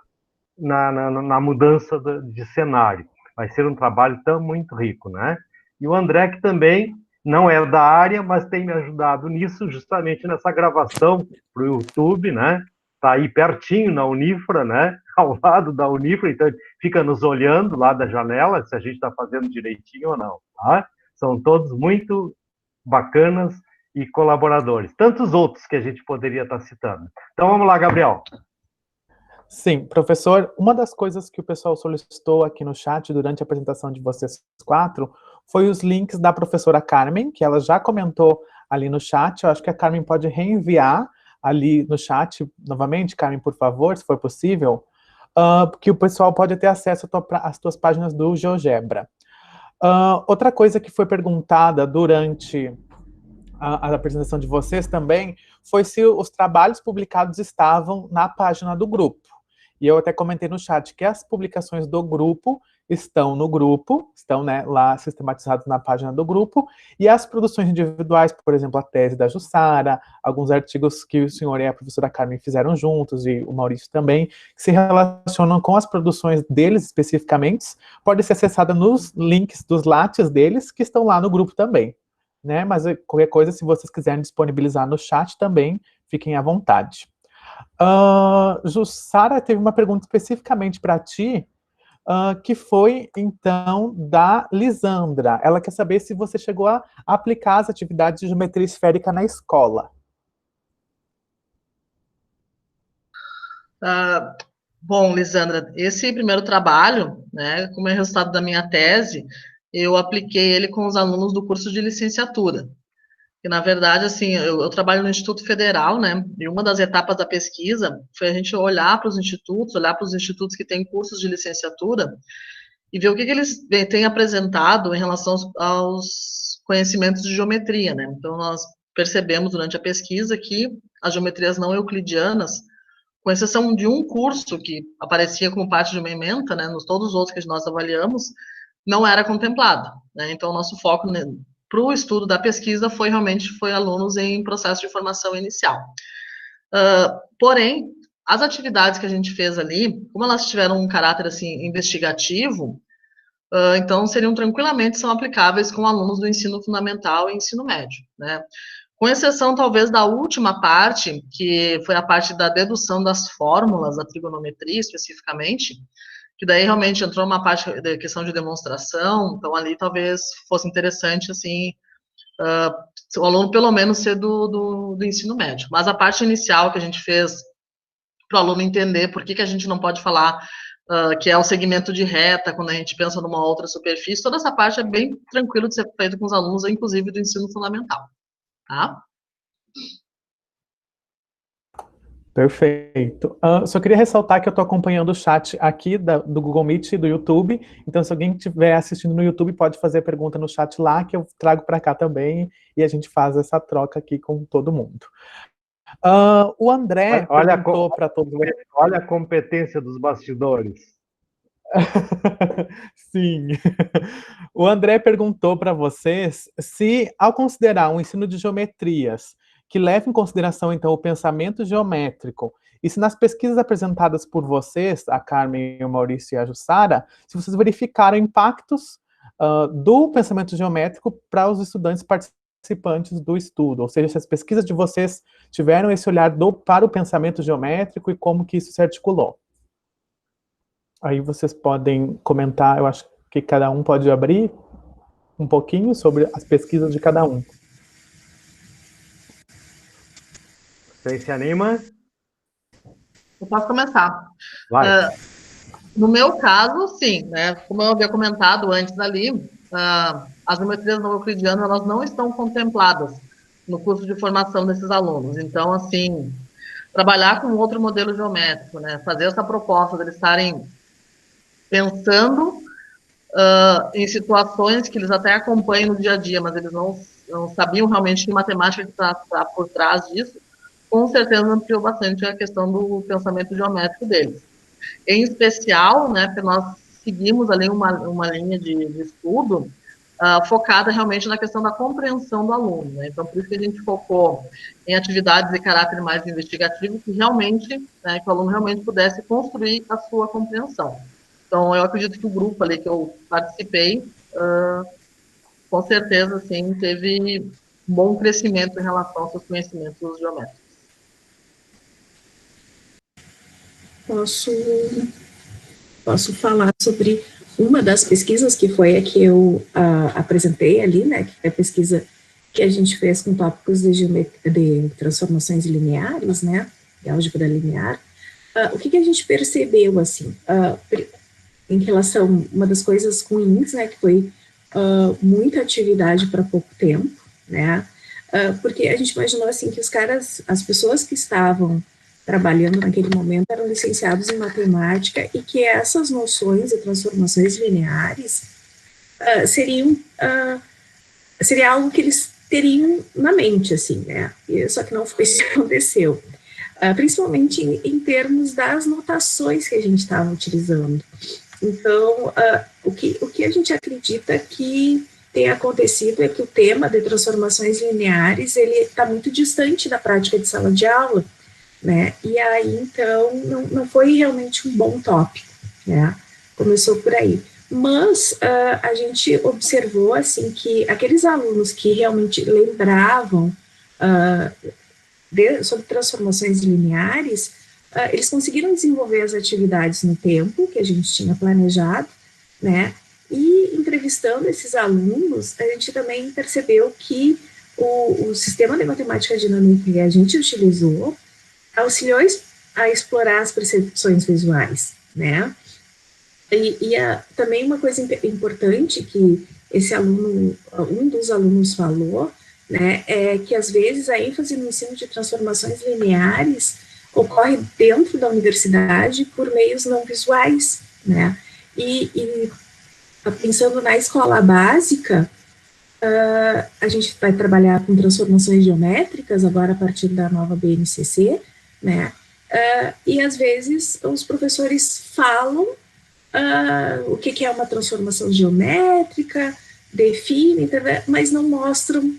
mudança de cenário. Vai ser um trabalho muito rico, né? E o André, que também não é da área, mas tem me ajudado nisso, justamente nessa gravação para o YouTube, né? Está aí pertinho na Unifra, né? Ao lado da Unifra, então fica nos olhando lá da janela, se a gente está fazendo direitinho ou não, tá? São todos muito bacanas e colaboradores. Tantos outros que a gente poderia estar citando. Então, vamos lá, Gabriel. Sim, professor, uma das coisas que o pessoal solicitou aqui no chat durante a apresentação de vocês 4 foi os links da professora Carmen, que ela já comentou ali no chat. Eu acho que a Carmen pode reenviar ali no chat novamente, Carmen, por favor, se for possível, que o pessoal pode ter acesso às tuas páginas do GeoGebra. Outra coisa que foi perguntada durante a apresentação de vocês também foi se os trabalhos publicados estavam na página do grupo. E eu até comentei no chat que as publicações do grupo estão no grupo, estão, né, lá sistematizadas na página do grupo, e as produções individuais, por exemplo, a tese da Jussara, alguns artigos que o senhor e a professora Carmen fizeram juntos, e o Maurício também, que se relacionam com as produções deles especificamente, pode ser acessada nos links dos lattes deles, que estão lá no grupo também, né? Mas qualquer coisa, se vocês quiserem disponibilizar no chat também, fiquem à vontade. Jussara teve uma pergunta especificamente para ti, que foi, então, da Lisandra. Ela quer saber se você chegou a aplicar as atividades de geometria esférica na escola. Bom, Lisandra, esse primeiro trabalho, né, como é resultado da minha tese, eu apliquei ele com os alunos do curso de licenciatura. E, na verdade, assim, eu trabalho no Instituto Federal, né, e uma das etapas da pesquisa foi a gente olhar para os institutos que têm cursos de licenciatura e ver o que eles têm apresentado em relação aos conhecimentos de geometria, né. Então, nós percebemos durante a pesquisa que as geometrias não euclidianas, com exceção de um curso que aparecia como parte de uma ementa, né, todos os outros que nós avaliamos, não era contemplado, né. Então, o nosso foco para o estudo da pesquisa foi alunos em processo de formação inicial. Porém, as atividades que a gente fez ali, como elas tiveram um caráter assim investigativo, então seriam são aplicáveis com alunos do ensino fundamental e ensino médio, né? Com exceção talvez da última parte, que foi a parte da dedução das fórmulas da trigonometria especificamente, que daí realmente entrou uma parte da questão de demonstração, então ali talvez fosse interessante, assim, o aluno pelo menos ser do ensino médio. Mas a parte inicial que a gente fez para o aluno entender por que a gente não pode falar que é o segmento de reta, quando a gente pensa numa outra superfície, toda essa parte é bem tranquilo de ser feito com os alunos, inclusive do ensino fundamental, tá? Perfeito. Só queria ressaltar que eu estou acompanhando o chat aqui do Google Meet e do YouTube, então se alguém estiver assistindo no YouTube pode fazer pergunta no chat lá, que eu trago para cá também, e a gente faz essa troca aqui com todo mundo. O André perguntou para todos... Olha a competência dos bastidores. Sim. O André perguntou para vocês se, ao considerar um ensino de geometrias que leva em consideração, então, o pensamento geométrico, e se nas pesquisas apresentadas por vocês, a Carmen, o Maurício e a Jussara, se vocês verificaram impactos do pensamento geométrico para os estudantes participantes do estudo, ou seja, se as pesquisas de vocês tiveram esse olhar para o pensamento geométrico e como que isso se articulou. Aí vocês podem comentar, eu acho que cada um pode abrir um pouquinho sobre as pesquisas de cada um. Você se anima? Eu posso começar. Vai. No meu caso, sim, né? Como eu havia comentado antes ali, as geometrias não euclidianas, elas não estão contempladas no curso de formação desses alunos. Então, assim, trabalhar com outro modelo geométrico, né? Fazer essa proposta de eles estarem pensando em situações que eles até acompanham no dia a dia, mas eles não sabiam realmente que matemática está por trás disso, com certeza ampliou bastante a questão do pensamento geométrico deles. Em especial, né, porque nós seguimos ali uma linha de estudo focada realmente na questão da compreensão do aluno, né? Então, por isso que a gente focou em atividades de caráter mais investigativo, que realmente, né, que o aluno realmente pudesse construir a sua compreensão. Então, eu acredito que o grupo ali que eu participei, com certeza, assim, teve um bom crescimento em relação aos seus conhecimentos geométricos. Posso falar sobre uma das pesquisas que foi a que eu apresentei ali, né, que é a pesquisa que a gente fez com tópicos de transformações lineares, né, de álgebra linear. O que a gente percebeu, assim, em relação, uma das coisas ruins, né, que foi muita atividade para pouco tempo, né, porque a gente imaginou, assim, que as pessoas que estavam trabalhando naquele momento eram licenciados em matemática e que essas noções de transformações lineares seria algo que eles teriam na mente, assim, né, só que não foi isso que aconteceu. principalmente em termos das notações que a gente estava utilizando. Então, o que a gente acredita que tem acontecido é que o tema de transformações lineares, ele está muito distante da prática de sala de aula, né? E aí, então, não foi realmente um bom tópico, né? Começou por aí. Mas a gente observou, assim, que aqueles alunos que realmente lembravam sobre transformações lineares, eles conseguiram desenvolver as atividades no tempo que a gente tinha planejado, né? E entrevistando esses alunos, a gente também percebeu que o sistema de matemática dinâmica que a gente utilizou auxiliou a explorar as percepções visuais, né? E também uma coisa importante que esse aluno, um dos alunos falou, né, é que às vezes a ênfase no ensino de transformações lineares ocorre dentro da universidade por meios não visuais, né? E pensando na escola básica, a gente vai trabalhar com transformações geométricas agora a partir da nova BNCC, né? E às vezes os professores falam o que é uma transformação geométrica, definem, mas não mostram,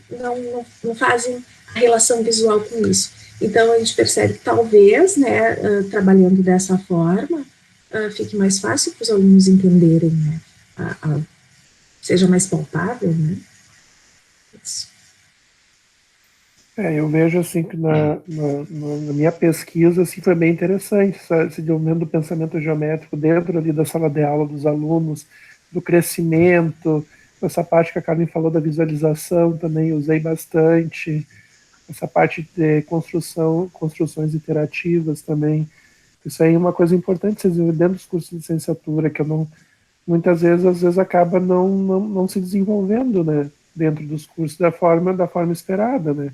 não fazem a relação visual com isso. Então, a gente percebe que talvez, né, trabalhando dessa forma, fique mais fácil para os alunos entenderem, né, seja mais palpável, né. Isso. Eu vejo assim que na minha pesquisa assim, foi bem interessante esse desenvolvimento do pensamento geométrico dentro ali da sala de aula dos alunos, do crescimento, essa parte que a Carmen falou da visualização também usei bastante, essa parte de construções iterativas também. Isso aí é uma coisa importante vocês verem dentro dos cursos de licenciatura, que eu não, muitas vezes, às vezes acaba não se desenvolvendo, né, dentro dos cursos da forma esperada, né.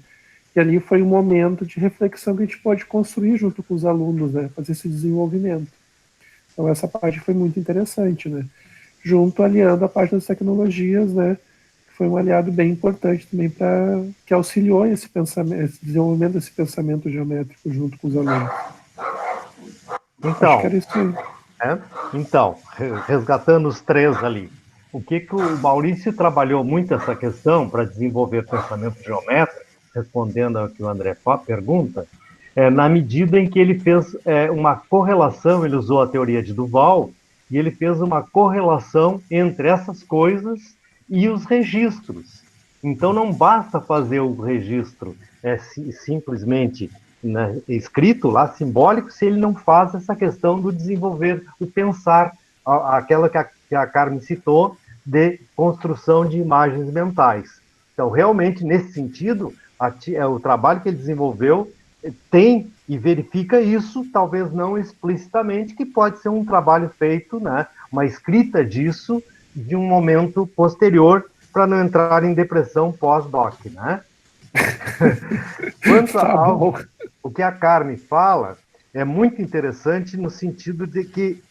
E ali foi um momento de reflexão que a gente pode construir junto com os alunos, né, fazer esse desenvolvimento. Então essa parte foi muito interessante, né, junto aliando a parte das tecnologias, né, que foi um aliado bem importante também que auxiliou esse desenvolvimento desse pensamento geométrico junto com os alunos. Então, acho que era isso aí. Então, resgatando os três ali, o que o Maurício trabalhou muito essa questão para desenvolver pensamento geométrico, respondendo ao que o André pergunta, na medida em que ele fez uma correlação, ele usou a teoria de Duval, e ele fez uma correlação entre essas coisas e os registros. Então, não basta fazer o registro simplesmente, né, escrito lá, simbólico, se ele não faz essa questão do desenvolver, o pensar, aquela que a Carmen citou, de construção de imagens mentais. Então, realmente, nesse sentido, o trabalho que ele desenvolveu tem e verifica isso, talvez não explicitamente, que pode ser um trabalho feito, né, uma escrita disso, de um momento posterior, para não entrar em depressão pós-doc, né? Quanto ao o que a Carmen fala, é muito interessante no sentido de que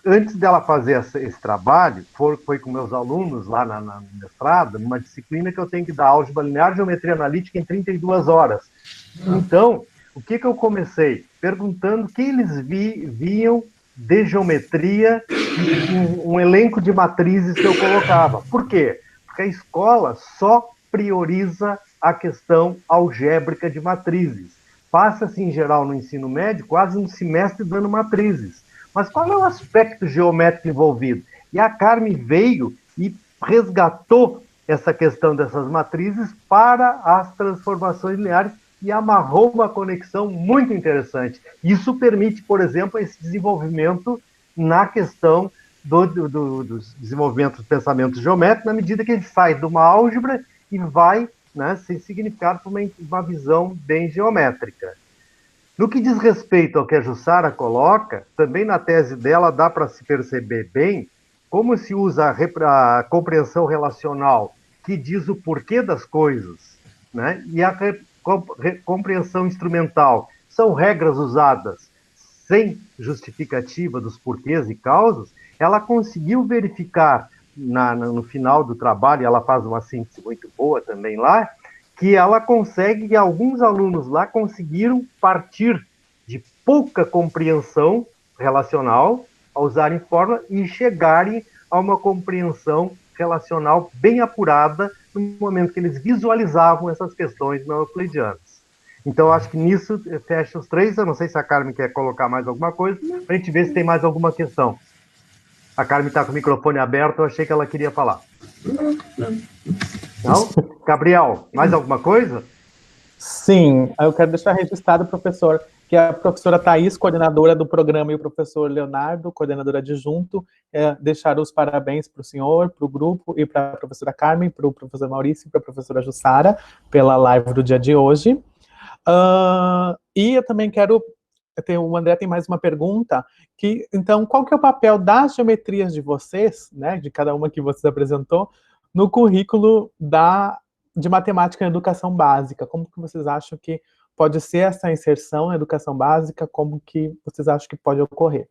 antes dela fazer esse trabalho, foi com meus alunos lá na mestrado, numa disciplina que eu tenho que dar álgebra linear, geometria analítica em 32 horas. Então, o que eu comecei? Perguntando o que eles viam de geometria, um elenco de matrizes que eu colocava. Por quê? Porque a escola só prioriza a questão algébrica de matrizes. Passa-se, em geral, no ensino médio, quase um semestre dando matrizes. Mas qual é o aspecto geométrico envolvido? E a Carmen veio e resgatou essa questão dessas matrizes para as transformações lineares e amarrou uma conexão muito interessante. Isso permite, por exemplo, esse desenvolvimento na questão do desenvolvimento do pensamento geométrico, na medida que ele sai de uma álgebra e vai, né, sem significado para uma visão bem geométrica. No que diz respeito ao que a Jussara coloca, também na tese dela dá para se perceber bem como se usa a compreensão relacional, que diz o porquê das coisas, né, e a compreensão instrumental. São regras usadas sem justificativa dos porquês e causas. Ela conseguiu verificar no final do trabalho, ela faz uma síntese muito boa também lá, que ela consegue, que alguns alunos lá conseguiram partir pouca compreensão relacional, a usarem fórmula e chegarem a uma compreensão relacional bem apurada no momento que eles visualizavam essas questões não euclidianas. Então, acho que nisso fecha os três. Eu não sei se a Carmen quer colocar mais alguma coisa, para a gente ver se tem mais alguma questão. A Carmen está com o microfone aberto, eu achei que ela queria falar. Não? Gabriel, mais alguma coisa? Sim, eu quero deixar registrado, professor, que a professora Thaís, coordenadora do programa, e o professor Leonardo, coordenador adjunto, deixaram os parabéns para o senhor, para o grupo, e para a professora Carmen, para o professor Maurício e para a professora Jussara, pela live do dia de hoje. E eu também quero... O André tem mais uma pergunta, então, qual que é o papel das geometrias de vocês, né, de cada uma que vocês apresentou, no currículo de matemática na educação básica? Como que vocês acham que pode ser essa inserção na educação básica? Como que vocês acham que pode ocorrer?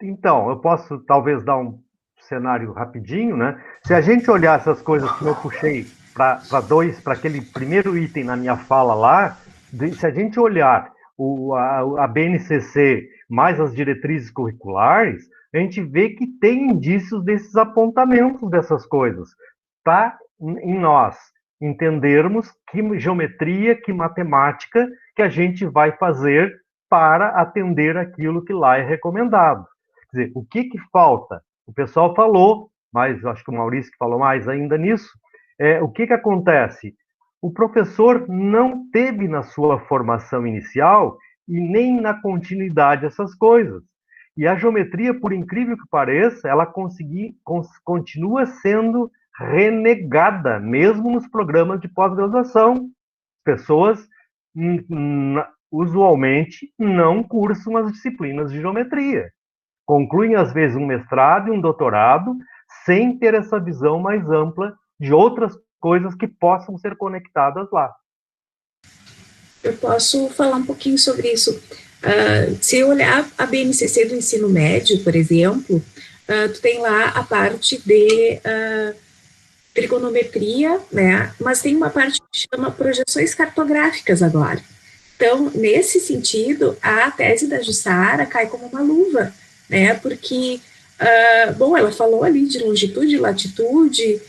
Então, eu posso talvez dar um cenário rapidinho, né? Se a gente olhar essas coisas que eu puxei para aquele primeiro item na minha fala lá, se a gente olhar a BNCC mais as diretrizes curriculares, a gente vê que tem indícios desses apontamentos dessas coisas. Está em nós entendermos que geometria, que matemática que a gente vai fazer para atender aquilo que lá é recomendado. Quer dizer, o que falta? O pessoal falou, mas acho que o Maurício que falou mais ainda nisso, o que acontece? O professor não teve na sua formação inicial e nem na continuidade essas coisas. E a geometria, por incrível que pareça, ela continua sendo renegada, mesmo nos programas de pós-graduação. Pessoas, usualmente, não cursam as disciplinas de geometria. Concluem, às vezes, um mestrado e um doutorado, sem ter essa visão mais ampla de outras coisas que possam ser conectadas lá. Eu posso falar um pouquinho sobre isso. Se eu olhar a BNCC do ensino médio, por exemplo, tu tem lá a parte de trigonometria, né? Mas tem uma parte que chama projeções cartográficas agora. Então, nesse sentido, a tese da Jussara cai como uma luva, né? Porque, bom, ela falou ali de longitude e latitude.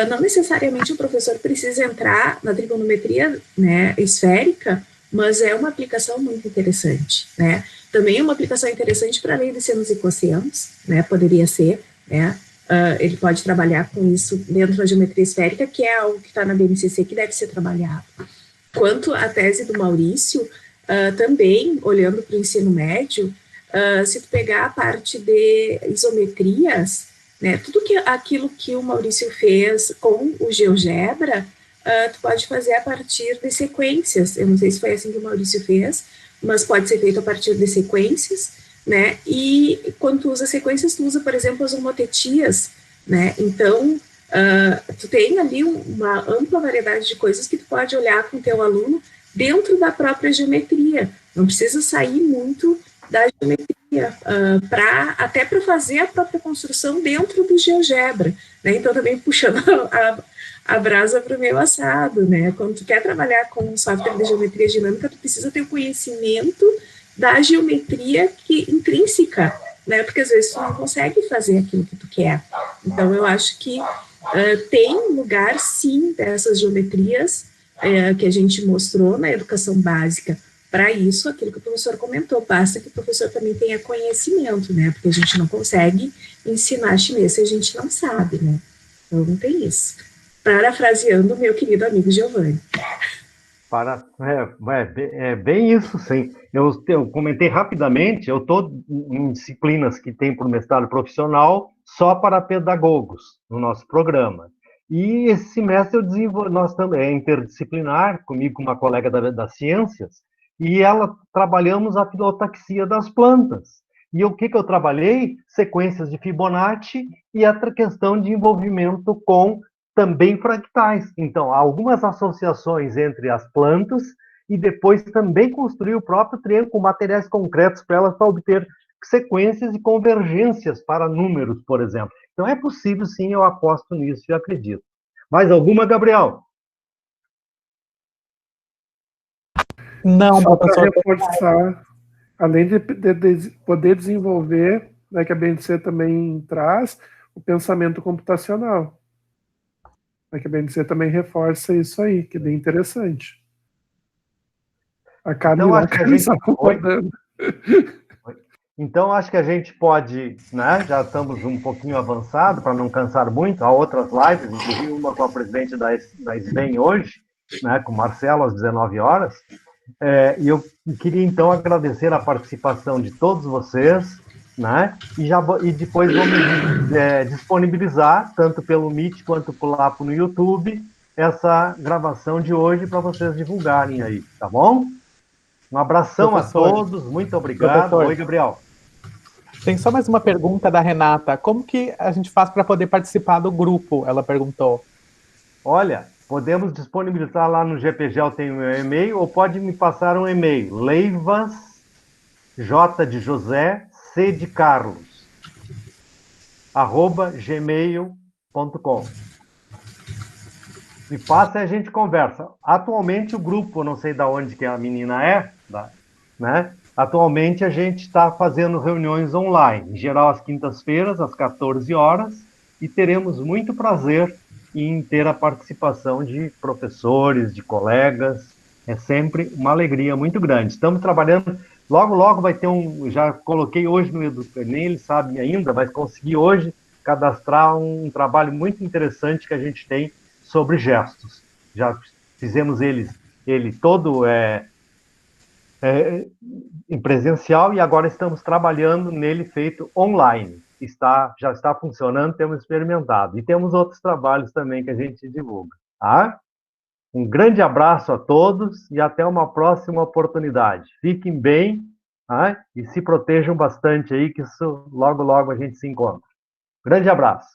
Não necessariamente o professor precisa entrar na trigonometria, né, esférica, mas é uma aplicação muito interessante, né? Também é uma aplicação interessante para a lei de senos e cossenos, né? Poderia ser, né? Ele pode trabalhar com isso dentro da geometria esférica, que é algo que está na BNCC que deve ser trabalhado. Quanto à tese do Maurício, também, olhando para o ensino médio, se tu pegar a parte de isometrias, né, tudo aquilo que o Maurício fez com o GeoGebra, tu pode fazer a partir de sequências. Eu não sei se foi assim que o Maurício fez, mas pode ser feito a partir de sequências, né? E quando tu usa sequências, tu usa, por exemplo, as homotetias, né? Então, tu tem ali uma ampla variedade de coisas que tu pode olhar com o teu aluno dentro da própria geometria. Não precisa sair muito da geometria, até para fazer a própria construção dentro do GeoGebra, né? Então, também puxando a brasa para o meio assado, né? Quando tu quer trabalhar com um software de geometria dinâmica, tu precisa ter o conhecimento da geometria intrínseca, né? Porque às vezes tu não consegue fazer aquilo que tu quer. Então, eu acho que tem lugar, sim, dessas geometrias que a gente mostrou na educação básica. Para isso, aquilo que o professor comentou, basta que o professor também tenha conhecimento, né? Porque a gente não consegue ensinar chinês se a gente não sabe, né? Então, não tem isso. Parafraseando o meu querido amigo Giovanni. Bem isso, sim. Eu comentei rapidamente, eu estou em disciplinas que tem para o mestrado profissional só para pedagogos no nosso programa. E esse semestre nós também é interdisciplinar, comigo com uma colega das ciências, e trabalhamos a filotaxia das plantas. E o que eu trabalhei? Sequências de Fibonacci e a questão de envolvimento com também fractais. Então, há algumas associações entre as plantas e depois também construir o próprio triângulo com materiais concretos para elas para obter sequências e convergências para números, por exemplo. Então, é possível, sim, eu aposto nisso e acredito. Mais alguma, Gabriel? Não, só para reforçar, além de poder desenvolver, né, que a BNC também traz, o pensamento computacional. Né, que a BNC também reforça isso aí, que é bem interessante. A Carmen Então, acho que a gente... está concordando. Então, acho que a gente pode, né, já estamos um pouquinho avançado, para não cansar muito, há outras lives, inclusive uma com a presidente da SBEM hoje, né, com o Marcelo, às 19 horas, e eu queria, então, agradecer a participação de todos vocês, né, e depois vamos disponibilizar, tanto pelo Meet quanto lá no YouTube, essa gravação de hoje para vocês divulgarem aí, tá bom? Um abração, professor, a todos, muito obrigado. Professor. Oi, Gabriel. Tem só mais uma pergunta da Renata. Como que a gente faz para poder participar do grupo? Ela perguntou. Olha, podemos disponibilizar lá no GPG, eu tenho meu e-mail, ou pode me passar um e-mail, Leivas, J de José, C de Carlos, @gmail.com. Me passa e a gente conversa. Atualmente o grupo, não sei de onde que a menina é, né? Atualmente a gente está fazendo reuniões online, em geral às quintas-feiras, às 14 horas, e teremos muito prazer em ter a participação de professores, de colegas. É sempre uma alegria muito grande. Estamos trabalhando, logo vai ter já coloquei hoje no Educar, nem ele sabe ainda, mas consegui hoje cadastrar um trabalho muito interessante que a gente tem sobre gestos. Já fizemos ele todo em presencial e agora estamos trabalhando nele feito online. Já está funcionando, temos experimentado. E temos outros trabalhos também que a gente divulga. Tá? Um grande abraço a todos e até uma próxima oportunidade. Fiquem bem, tá? E se protejam bastante aí, que isso logo a gente se encontra. Grande abraço.